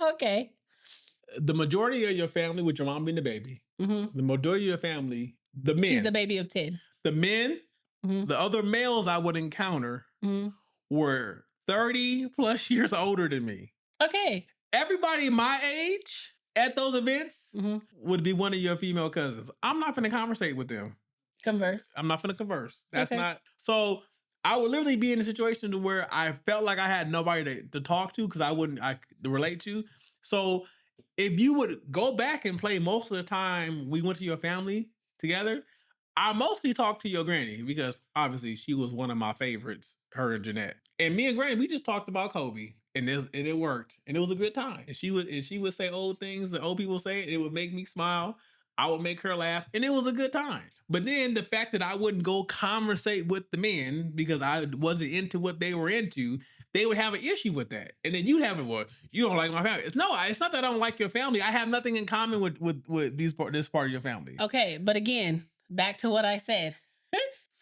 Okay. The majority of your family, with your mom being the baby, the majority of your family, the men. She's the baby of 10. The men, the other males I would encounter were 30 plus years older than me. Okay. Everybody my age at those events would be one of your female cousins. I'm not going to conversate with them. Converse. I'm not going to converse. That's not. So I would literally be in a situation to where I felt like I had nobody to talk to because I relate to. So if you would go back and play most of the time we went to your family together, I mostly talked to your granny because obviously she was one of my favorites, her and Jeanette. And me and Granny, we just talked about Kobe and it worked and it was a good time. And she would say old things that old people say, it would make me smile. I would make her laugh and it was a good time. But then the fact that I wouldn't go conversate with the men because I wasn't into what they were into, they would have an issue with that. And then you'd have it, well, you don't like my family. It's not that I don't like your family. I have nothing in common with this part of your family. Okay, but again, back to what I said.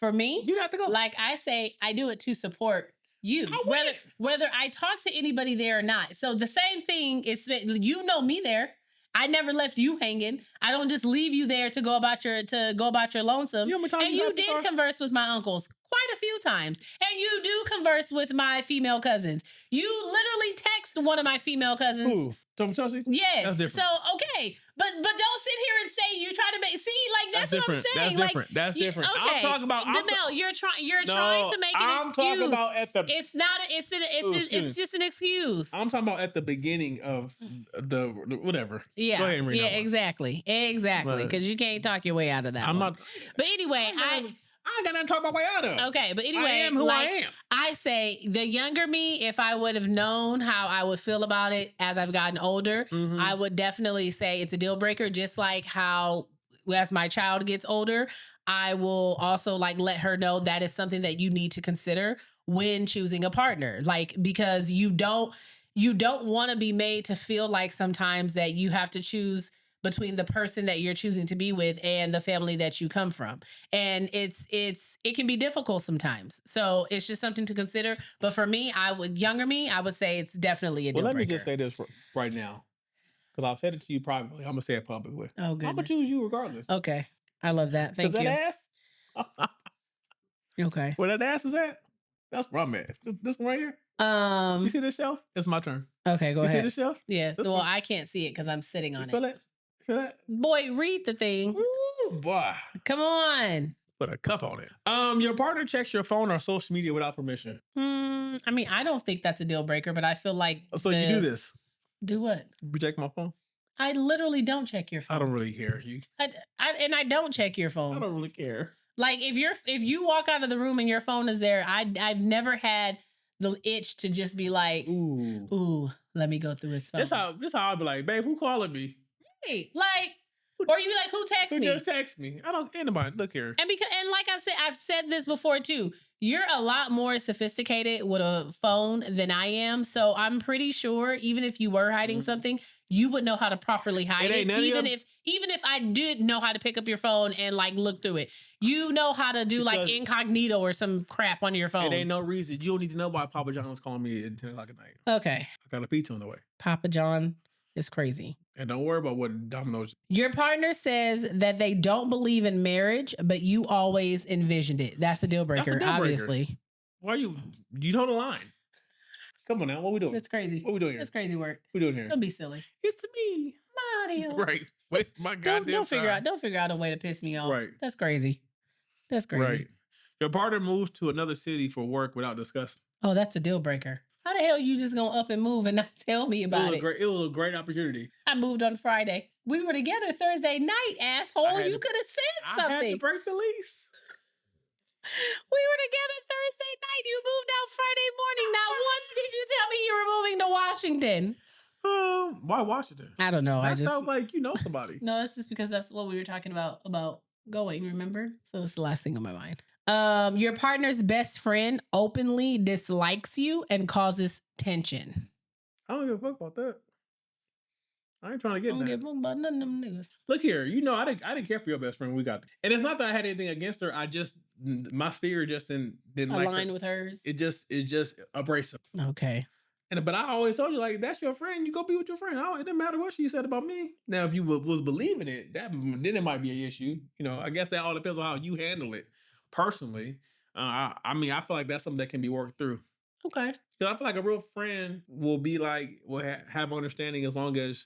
For me, you have to go. Like I say, I do it to support you, whether I talk to anybody there or not. So the same thing is, you know me there. I never left you hanging. I don't just leave you there to go about your lonesome. And you did converse with my uncles quite a few times. And you do converse with my female cousins. You literally text one of my female cousins. Who? Tom Chelsea? Yes. That's different. So, okay. But don't sit here and say you try to make, that's what I'm saying. That's different. Okay. I'm talking about Demel, you're trying to make an excuse. I'm talking about at the it's just an excuse. I'm talking about at the beginning of the whatever. Yeah. Go ahead and read that one. Exactly. Because you can't talk your way out of that. I'm not. But anyway, I ain't got nothing to talk my way out of. Okay, but anyway, I am who I am. I say the younger me, if I would have known how I would feel about it as I've gotten older, I would definitely say it's a deal breaker. Just like how as my child gets older, I will also let her know that is something that you need to consider when choosing a partner. Because you don't want to be made to feel like sometimes that you have to choose between the person that you're choosing to be with and the family that you come from. And it can be difficult sometimes. So it's just something to consider. But for me, I would say it's definitely a deal breaker. Let me just say this right now. Because I've said it to you privately. I'm going to say it publicly. Oh, good. I'm going to choose you regardless. Okay. I love that. Thank you. That ass? Okay. Where that ass is at? That's where I'm at. This one right here? You see this shelf? It's my turn. Okay, go ahead. You see this shelf? Yes. Well, I can't see it because I'm sitting on it. Feel that? Boy, read the thing. Ooh, boy. Come on. Put a cup on it. Your partner checks your phone or social media without permission. I mean, I don't think that's a deal breaker, but I feel like So you do this. Do what? You check my phone? I literally don't check your phone. I don't really care. I don't check your phone. I don't really care. Like if you walk out of the room and your phone is there, I've never had the itch to just be like, ooh, let me go through his phone. This how I'll be like, babe, who calling me? Right. Like, or you be like, who texts me? Who just text me? I don't anybody. Look here. And like I've said this before too. You're a lot more sophisticated with a phone than I am. So I'm pretty sure even if you were hiding something, you would know how to properly hide it. Even if I did know how to pick up your phone and like look through it, you know how to do like incognito or some crap on your phone. It ain't no reason. You don't need to know why Papa John was calling me at 10 o'clock at night. Okay. I got a pizza on the way. Papa John is crazy. And don't worry about what Domino's. Your partner says that they don't believe in marriage, but you always envisioned it. That's a deal breaker, obviously. Why you know the line? Come on now, what we doing? That's crazy. What we doing here? That's crazy work. What we doing here? Don't be silly. It's me, Mario. Right. Waste my goddamn don't figure out a way to piss me off. Right. That's crazy. That's crazy. Right. Your partner moves to another city for work without discussing. Oh, that's a deal breaker. How the hell you just gonna up and move and not tell me about it? It was a great opportunity. I moved on Friday. We were together Thursday night, asshole. You could have said something. I had to break the lease. We were together Thursday night. You moved out Friday morning. Not once did you tell me you were moving to Washington. Why Washington? I don't know. That sounds like you know somebody. No, it's just because that's what we were talking about going, remember? So it's the last thing on my mind. Your partner's best friend openly dislikes you and causes tension. I don't give a fuck about that. I ain't trying to get that. I don't give a fuck about none of them niggas. Look here, I didn't care for your best friend when we got there. And it's not that I had anything against her. My spirit just didn't align with hers. It just abrasive. Okay. But I always told you, like, that's your friend. You go be with your friend. It didn't matter what she said about me. Now, if you was believing it, then it might be an issue. I guess that all depends on how you handle it personally. I feel like that's something that can be worked through. Okay. Because I feel like a real friend will have understanding as long as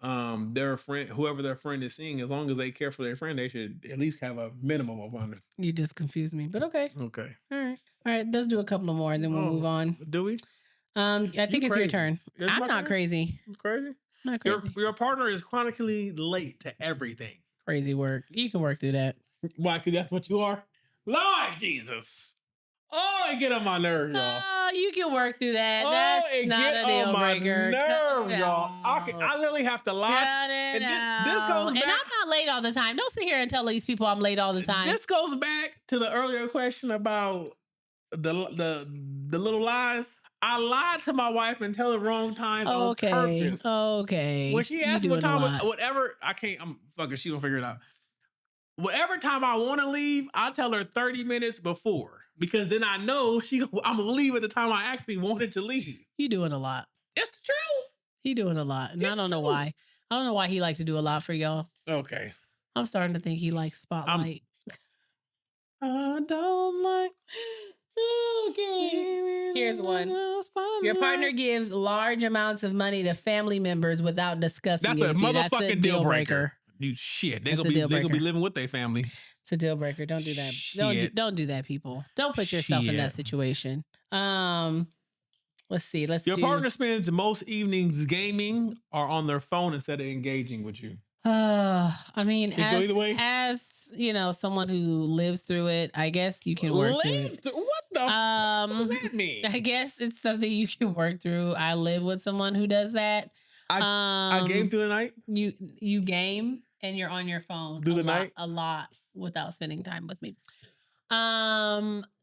their friend, whoever their friend is seeing, as long as they care for their friend, they should at least have a minimum of understanding. You just confused me, but okay. Okay. All right. Let's do a couple more and then we'll move on. Do we? I think it's your turn. I'm not crazy. Crazy? Not crazy. Your partner is chronically late to everything. Crazy work. You can work through that. Why? Because that's what you are? Lord Jesus. Oh, it get on my nerves, y'all. Oh, you can work through that. That's not a deal breaker. Nerves, y'all. I literally have to lie. This goes back. And I'm not late all the time. Don't sit here and tell these people I'm late all the time. This goes back to the earlier question about the little lies. I lied to my wife and tell her wrong times on purpose. Okay. When she asked me what time, whatever, I'm fucking, she gonna figure it out. Whatever time I want to leave, I tell her 30 minutes before. Because then I know I'm gonna leave at the time I actually wanted to leave. You doing a lot. It's the truth. He doing a lot. And I don't know why. I don't know why he likes to do a lot for y'all. Okay. I'm starting to think he likes spotlight. I don't like... Okay. Here's one. Your partner gives large amounts of money to family members without discussing it. That's a deal breaker. You shit. They're gonna be living with their family. It's a deal breaker. Don't do that. Don't do that, people. Don't put yourself in that situation. Let's see. Your partner spends most evenings gaming or on their phone instead of engaging with you. I mean, as you know, someone who lives through it, I guess you can work through it. What the what does that mean? I guess it's something you can work through. I live with someone who does that. I game through the night. You game and you're on your phone a lot without spending time with me.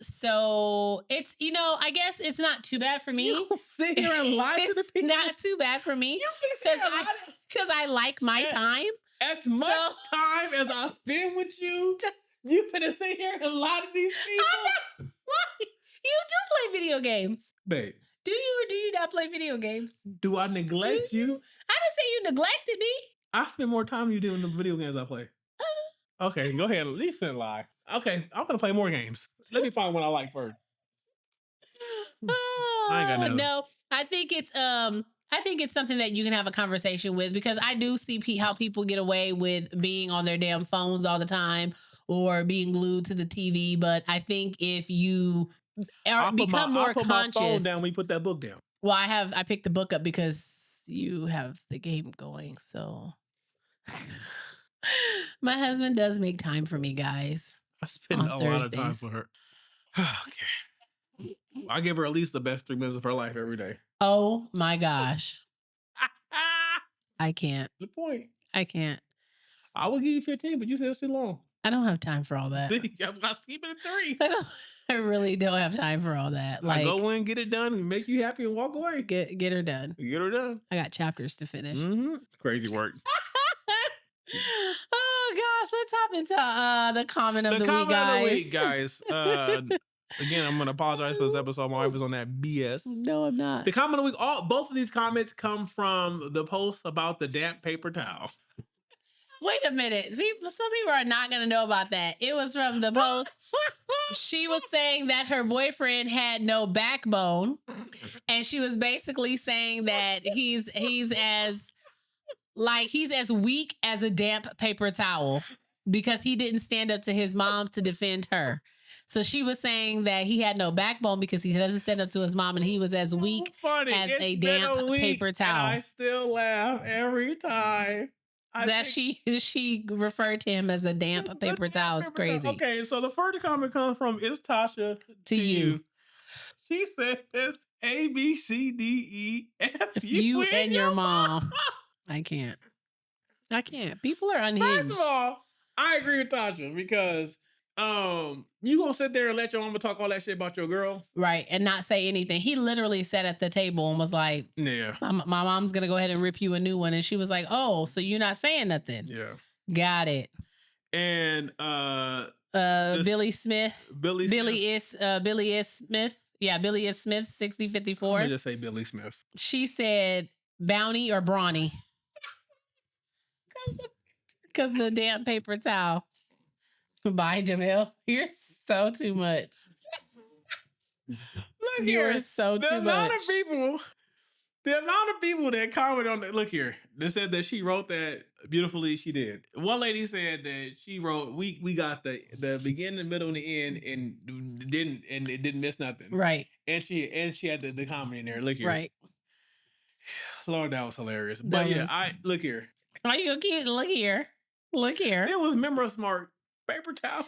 So it's, I guess it's not too bad for me. You sit here and lie to the people. It's not too bad for me because I like my time. As much time as I spend with you, you gonna sit here and lie to these people? I'm not lying. You do play video games, babe. Do you or do you not play video games? Do I neglect you? I didn't say you neglected me. I spend more time than you do in the video games I play. Okay, go ahead. Leave it lie. Okay, I'm gonna play more games. Let me find one I like first. I ain't got nothing. No, I think it's I think it's something that you can have a conversation with, because I do see how people get away with being on their damn phones all the time or being glued to the TV. But I think if you become I'll more put my phone down conscious. when you put that book down. Well, I picked the book up because you have the game going. So my husband does make time for me, guys. I spend On a lot of time Thursdays. for her. Okay. I give her at least the best 3 minutes of her life every day. Oh my gosh. I can't. The point. I can't. I will give you 15, but you said it's too long. I don't have time for all that. That's why I keep it at 3. I really don't have time for all that. I go in, get it done, and make you happy and walk away. Get her done. Get her done. I got chapters to finish. Crazy work. Oh gosh, let's hop into the comment of the week, guys. Again, I'm gonna apologize for this episode. My wife was on that BS. No, I'm not. The comment of the week. Both of these comments come from the post about the damp paper towels. Wait a minute. Some people are not going to know about that. It was from the post. She was saying that her boyfriend had no backbone, and she was basically saying that he's as weak as a damp paper towel because he didn't stand up to his mom to defend her. So she was saying that he had no backbone because he doesn't stand up to his mom, and he was as weak as a damp paper towel. And I still laugh every time. She referred to him as a damp paper towel. It's crazy. Okay, so the first comment comes from It's Tasha to you. She says A, B, C, D, E, F, you and your mom. I can't. People are unhinged. First of all, I agree with Tasha because you gonna sit there and let your mama talk all that shit about your girl, right, and not say anything. He literally sat at the table and was like, "Yeah, my mom's gonna go ahead and rip you a new one," and she was like, "Oh, so you're not saying nothing?" Yeah, got it. And Billy Smith, Billy is Smith, yeah, Billy is Smith, 6054. Let me just say Billy Smith. She said Bounty or Brawny, because the damn paper towel. Bye, Jamil. You're so too much. Look you here. are so the too amount much. The amount of people that comment on it. Look here. They said that she wrote that beautifully. She did. One lady said that she wrote. We got the beginning, the middle, and the end, and it didn't miss nothing. Right. And she had the comment in there. Look here. Right. Lord, that was hilarious. But look here. Are you okay? Look here. Look here. It was Member Smart paper towel.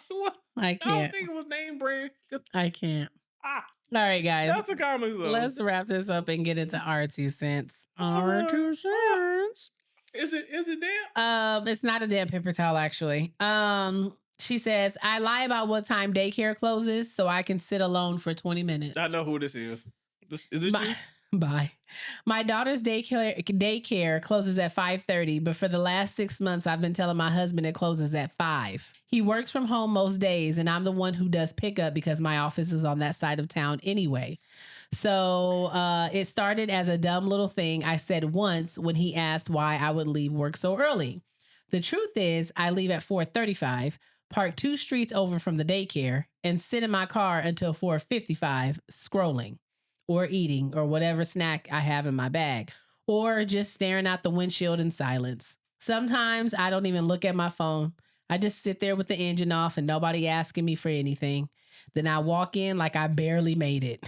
I can't. I don't think it was name brand. I can't. All right, guys. That's the comments though. Let's wrap this up and get into our 2 cents. Our 2 cents. Is it damp? It's not a damp paper towel, actually. She says, I lie about what time daycare closes so I can sit alone for 20 minutes. I know who this is. Is this you? Bye. My daughter's daycare closes at 5:30, but for the last 6 months, I've been telling my husband it closes at 5. He works from home most days, and I'm the one who does pickup because my office is on that side of town anyway. So it started as a dumb little thing I said once when he asked why I would leave work so early. The truth is, I leave at 4:35, park 2 streets over from the daycare, and sit in my car until 4:55 scrolling, or eating, or whatever snack I have in my bag, or just staring out the windshield in silence. Sometimes I don't even look at my phone. I just sit there with the engine off and nobody asking me for anything. Then I walk in like I barely made it.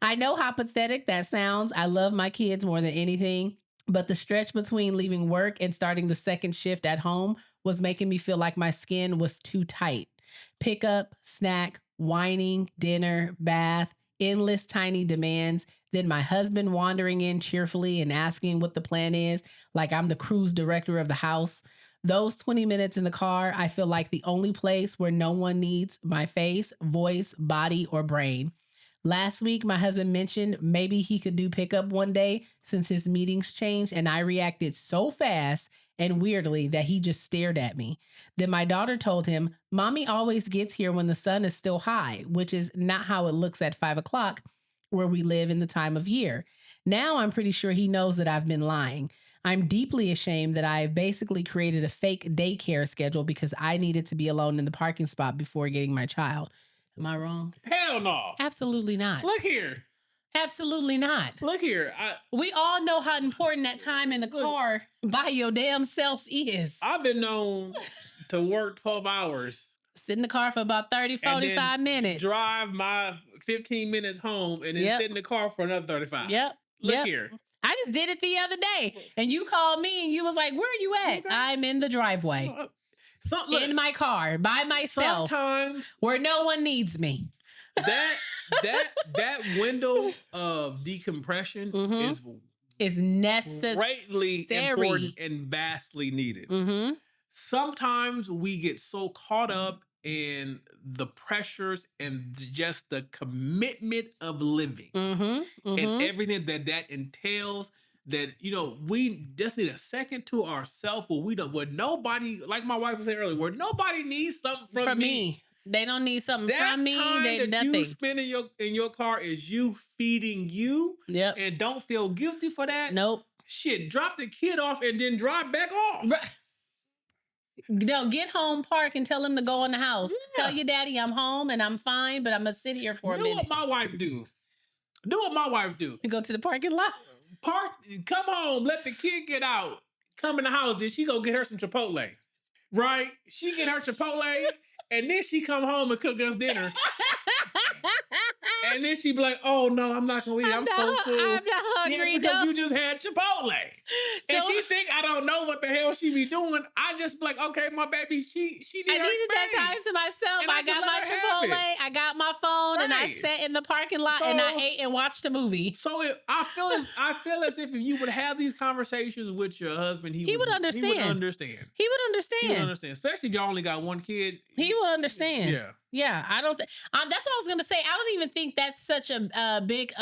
I know how pathetic that sounds. I love my kids more than anything, but the stretch between leaving work and starting the second shift at home was making me feel like my skin was too tight. Pickup, snack, whining, dinner, bath, endless tiny demands, then my husband wandering in cheerfully and asking what the plan is, like I'm the cruise director of the house. Those 20 minutes in the car, I feel like the only place where no one needs my face, voice, body, or brain. Last week, my husband mentioned maybe he could do pickup one day since his meetings changed, and I reacted so fast and weirdly that he just stared at me. Then my daughter told him, Mommy always gets here when the sun is still high, which is not how it looks at 5 o'clock where we live in the time of year. Now I'm pretty sure he knows that I've been lying. I'm deeply ashamed that I have basically created a fake daycare schedule because I needed to be alone in the parking spot before getting my child. Am I wrong? Hell no. Absolutely not. Look here. Absolutely not. Look here. We all know how important that time in the car by your damn self is. I've been known to work 12 hours. Sit in the car for about 30, 45 minutes. Drive my 15 minutes home and then sit in the car for another 35. Look here. I just did it the other day. And you called me and you was like, where are you at? Okay. I'm in the driveway. In my car by myself. Sometimes where no one needs me. That window of decompression is necessary, greatly important and vastly needed. Sometimes we get so caught up in the pressures and just the commitment of living and everything that entails, that, you know, we just need a second to ourselves where nobody, like my wife was saying earlier, where nobody needs something from me. They don't need something from me. That nothing. You spend in your car is you feeding you. Yep. And don't feel guilty for that. Nope. Shit, drop the kid off and then drive back off. Right. No, get home, park, and tell him to go in the house. Yeah. Tell your daddy I'm home and I'm fine, but I'm gonna sit here for a minute. Do what my wife do. Do what my wife do. You go to the parking lot. Come home, let the kid get out. Come in the house, then she go get her some Chipotle. Right? She get her Chipotle, and then she come home and cook us dinner. And then she be like, oh no, I'm not gonna eat. I'm so full. I'm not hungry. Yeah, because you just had Chipotle. And she think I don't know what the hell she be doing. I just be like, okay, my baby, she needed that time to myself. I got my Chipotle, I got my phone, and I sat in the parking lot and I ate and watched a movie. So I feel as if you would have these conversations with your husband, he would understand. He would understand. He would understand. He would understand. Especially if y'all only got one kid. He would understand. Yeah. Yeah, I don't. That's what I was gonna say. I don't even think that's such a big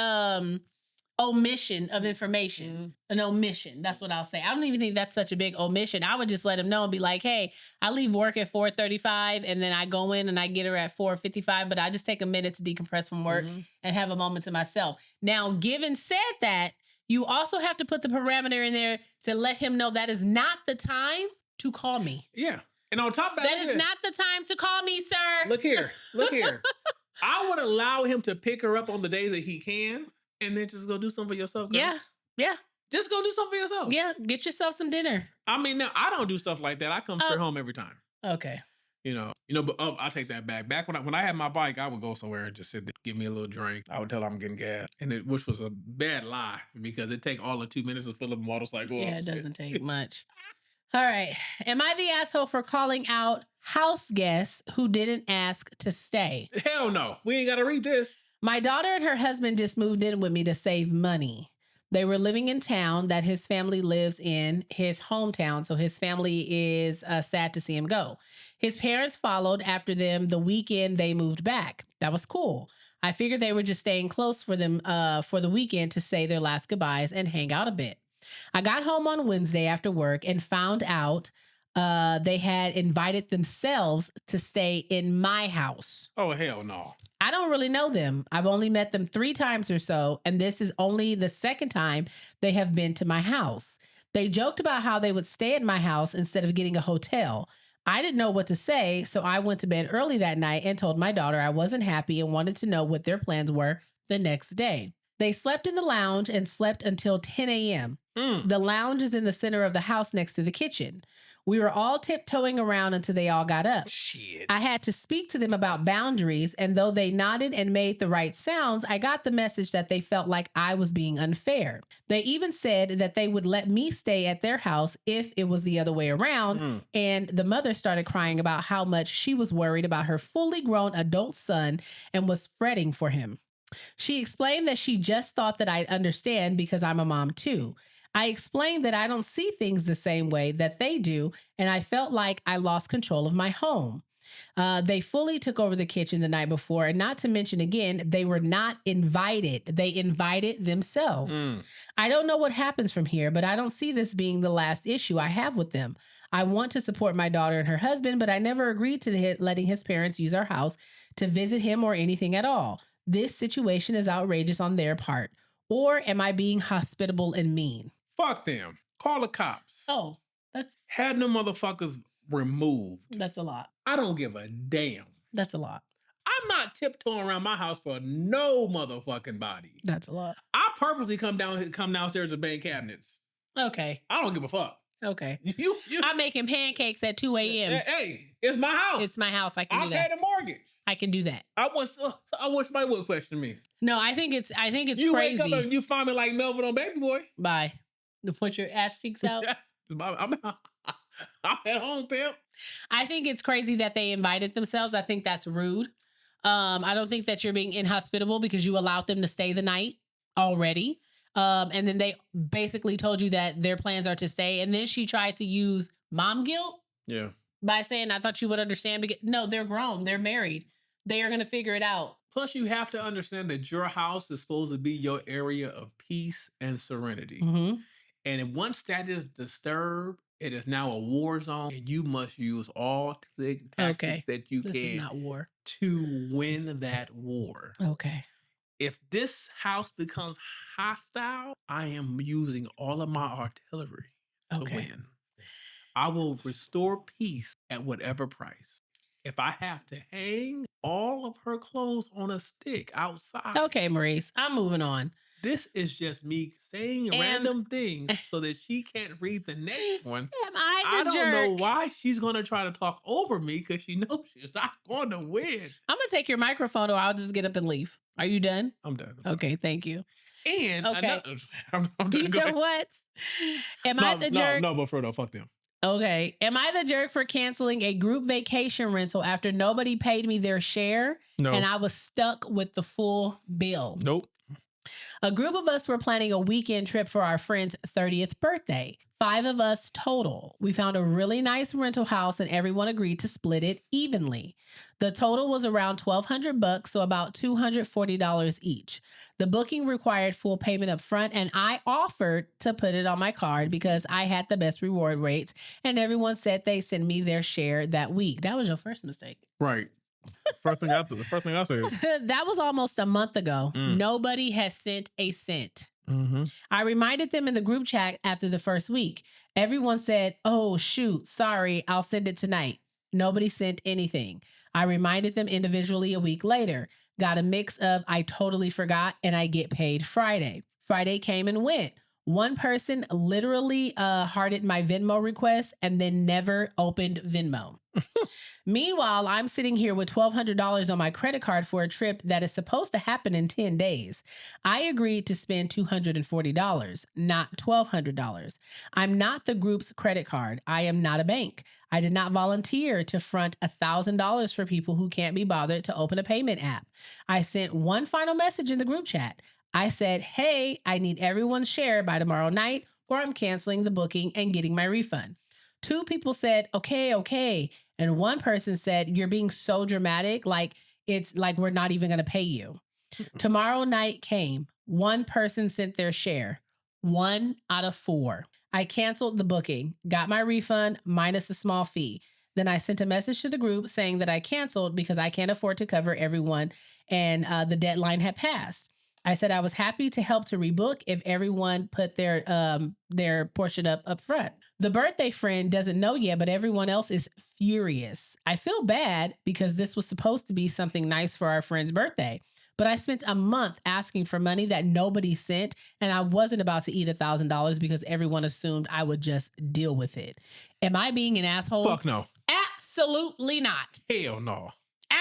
omission of information. An omission. That's what I'll say. I don't even think that's such a big omission. I would just let him know and be like, "Hey, I leave work at 4:35, and then I go in and I get her at 4:55. But I just take a minute to decompress from work and have a moment to myself." Now, given said that, you also have to put the parameter in there to let him know that is not the time to call me. Yeah. And on top of that is not the time to call me, sir. Look here. I would allow him to pick her up on the days that he can, and then just go do something for yourself. Girl. Yeah. Just go do something for yourself. Yeah, get yourself some dinner. I mean, now I don't do stuff like that. I come straight home every time. Okay. You know, but I'll take that back. Back when I had my bike, I would go somewhere and just sit there, give me a little drink. I would tell her I'm getting gas, which was a bad lie because it take all of 2 minutes to fill up a motorcycle. Yeah, it doesn't take much. All right. Am I the asshole for calling out house guests who didn't ask to stay? Hell no. We ain't got to read this. My daughter and her husband just moved in with me to save money. They were living in town that his family lives in, his hometown. So his family is sad to see him go. His parents followed after them the weekend they moved back. That was cool. I figured they were just staying close for them for the weekend to say their last goodbyes and hang out a bit. I got home on Wednesday after work and found out they had invited themselves to stay in my house. Oh, hell no. I don't really know them. I've only met them 3 times or so, and this is only the second time they have been to my house. They joked about how they would stay at my house instead of getting a hotel. I didn't know what to say, so I went to bed early that night and told my daughter I wasn't happy and wanted to know what their plans were the next day. They slept in the lounge and slept until 10 a.m. The lounge is in the center of the house next to the kitchen. We were all tiptoeing around until they all got up. Shit. I had to speak to them about boundaries, and though they nodded and made the right sounds, I got the message that they felt like I was being unfair. They even said that they would let me stay at their house if it was the other way around, and the mother started crying about how much she was worried about her fully grown adult son and was fretting for him. She explained that she just thought that I'd understand because I'm a mom too. I explained that I don't see things the same way that they do, and I felt like I lost control of my home. They fully took over the kitchen the night before, and not to mention again, they were not invited. They invited themselves. I don't know what happens from here, but I don't see this being the last issue I have with them. I want to support my daughter and her husband, but I never agreed to letting his parents use our house to visit him or anything at all. This situation is outrageous on their part. Or am I being hospitable and mean? Fuck them. Call the cops. Oh, had them motherfuckers removed. That's a lot. I don't give a damn. That's a lot. I I'm not tiptoeing around my house for no motherfucking body. That's a lot. I purposely come downstairs to bang cabinets. Okay. I don't give a fuck. Okay. You I'm making pancakes at 2 a.m. Hey, it's my house. It's my house. I can do that. I pay the mortgage. I can do that. I wish somebody would question me. No, I think it's you crazy. Wake up and you find me like Melvin on Baby Boy. Bye. To put your ass cheeks out. I'm at home, pimp. I think it's crazy that they invited themselves. I think that's rude. I don't think that you're being inhospitable because you allowed them to stay the night already. And then they basically told you that their plans are to stay. And then she tried to use mom guilt. Yeah. By saying, I thought you would understand. Because, no, they're grown. They're married. They are going to figure it out. Plus, you have to understand that your house is supposed to be your area of peace and serenity. Mm-hmm. And once that is disturbed, it is now a war zone, and you must use all the tactics that you this can is not war. to win that war. Okay. If this house becomes hostile, I am using all of my artillery to win. I will restore peace at whatever price. If I have to hang all of her clothes on a stick outside. Okay, Maurice, I'm moving on. This is just me saying random things so that she can't read the next one. I don't know why she's going to try to talk over me because she knows she's not going to win. I'm going to take your microphone or I'll just get up and leave. Are you done? I'm done. Okay, thank you. And okay. I'm you know what? Am I the jerk? No, but Frodo, fuck them. Okay. Am I the jerk for canceling a group vacation rental after nobody paid me their share? No. And I was stuck with the full bill? Nope. A group of us were planning a weekend trip for our friend's 30th birthday. 5 of us total. We found a really nice rental house and everyone agreed to split it evenly. The total was around $1,200, so about $240 each. The booking required full payment up front, and I offered to put it on my card because I had the best reward rates, and everyone said they send me their share that week. That was your first mistake. Right. The first thing I said. That was almost a month ago. Nobody has sent a cent. Mm-hmm. I reminded them in the group chat after the first week. Everyone said, "Oh, shoot, sorry, I'll send it tonight." Nobody sent anything. I reminded them individually a week later. Got a mix of I totally forgot and I get paid Friday. Friday came and went. One person literally hearted my Venmo request and then never opened Venmo. Meanwhile, I'm sitting here with $1,200 on my credit card for a trip that is supposed to happen in 10 days. I agreed to spend $240, not $1,200. I'm not the group's credit card. I am not a bank. I did not volunteer to front $1,000 for people who can't be bothered to open a payment app. I sent one final message in the group chat. I said, "Hey, I need everyone's share by tomorrow night or I'm canceling the booking and getting my refund." 2 people said, okay. And one person said, "You're being so dramatic, like it's like we're not even going to pay you." Tomorrow night came. One person sent their share. 1 out of 4. I canceled the booking, got my refund minus a small fee. Then I sent a message to the group saying that I canceled because I can't afford to cover everyone and the deadline had passed. I said I was happy to help to rebook if everyone put their portion up front. The birthday friend doesn't know yet, but everyone else is furious. I feel bad because this was supposed to be something nice for our friend's birthday, but I spent a month asking for money that nobody sent, and I wasn't about to eat $1,000 because everyone assumed I would just deal with it. Am I being an asshole? Fuck no. Absolutely not. Hell no.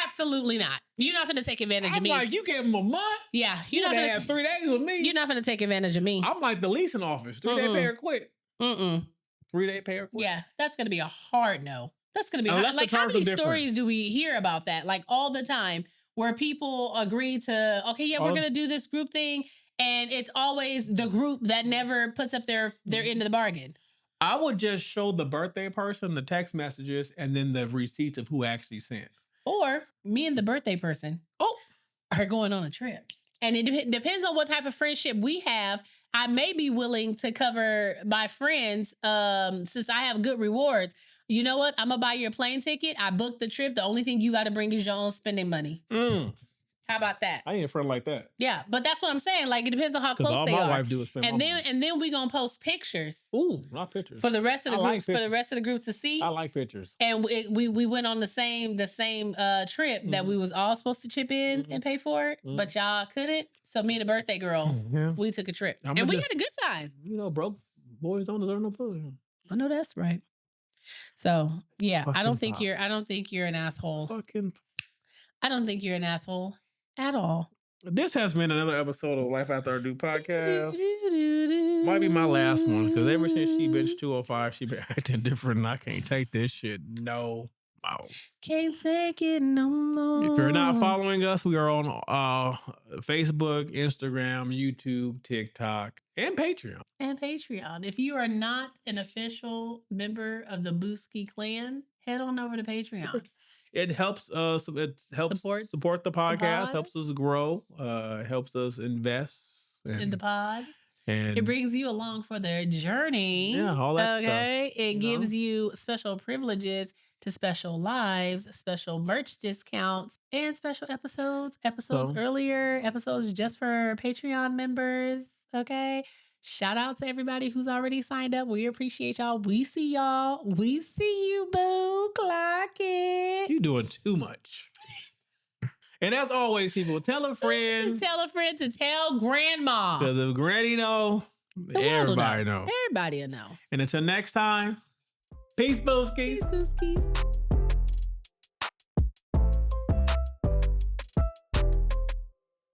Absolutely not. You're not going to take advantage of me. I'm like, you gave him a month? Yeah. You're not going going to have 3 days with me. You're not going to take advantage of me. I'm like the leasing office. 3-day pay or quit. 3-day pay or quit. Yeah. That's going to be a hard no. That's going to be hard. Like, how many stories do we hear about that? Like, all the time where people agree to, okay, yeah, we're going to do this group thing. And it's always the group that never puts up their end of the bargain. I would just show the birthday person the text messages and then the receipts of who actually sent. Or me and the birthday person are going on a trip. And it depends on what type of friendship we have. I may be willing to cover my friends since I have good rewards. You know what? I'm going to buy your plane ticket. I booked the trip. The only thing you got to bring is your own spending money. How about that? I ain't a friend like that. Yeah, but that's what I'm saying. Like, it depends on how close all they my are. wife do is spend and my then money. and then we gonna post pictures. Ooh, not pictures. For the rest of the I like groups, for the pictures. rest of the group to see. I like pictures. And we went on the same trip that we was all supposed to chip in and pay for, but y'all couldn't. So me and the birthday girl, we took a trip, and we had a good time. You know, broke boys don't deserve no pussy. I know that's right. So yeah, Fucking I don't think you're an asshole. I don't think you're an asshole at all. This has been another episode of Life After I Do podcast. Might be my last one, because ever since she benched 205, she been acting different, and I can't take this shit no more. Can't take it no more. If you're not following us, we are on Facebook, Instagram, YouTube, TikTok, and Patreon. If you are not an official member of the Booski clan, head on over to Patreon. It helps us. It helps support the podcast. Helps us grow. Helps us invest in the pod. And it brings you along for the journey. Yeah, all that stuff. Okay, it gives you special privileges to special lives, special merch discounts, and special episodes. Episodes earlier, episodes just for Patreon members. Okay. Shout out to everybody who's already signed up. We appreciate y'all. We see y'all. We see you, boo. Clock it. You doing too much. And as always, people, tell a friend. To tell a friend to tell grandma. Because if granny know, everybody know. Everybody will know. And until next time, peace, Booskies. Peace, Booskies.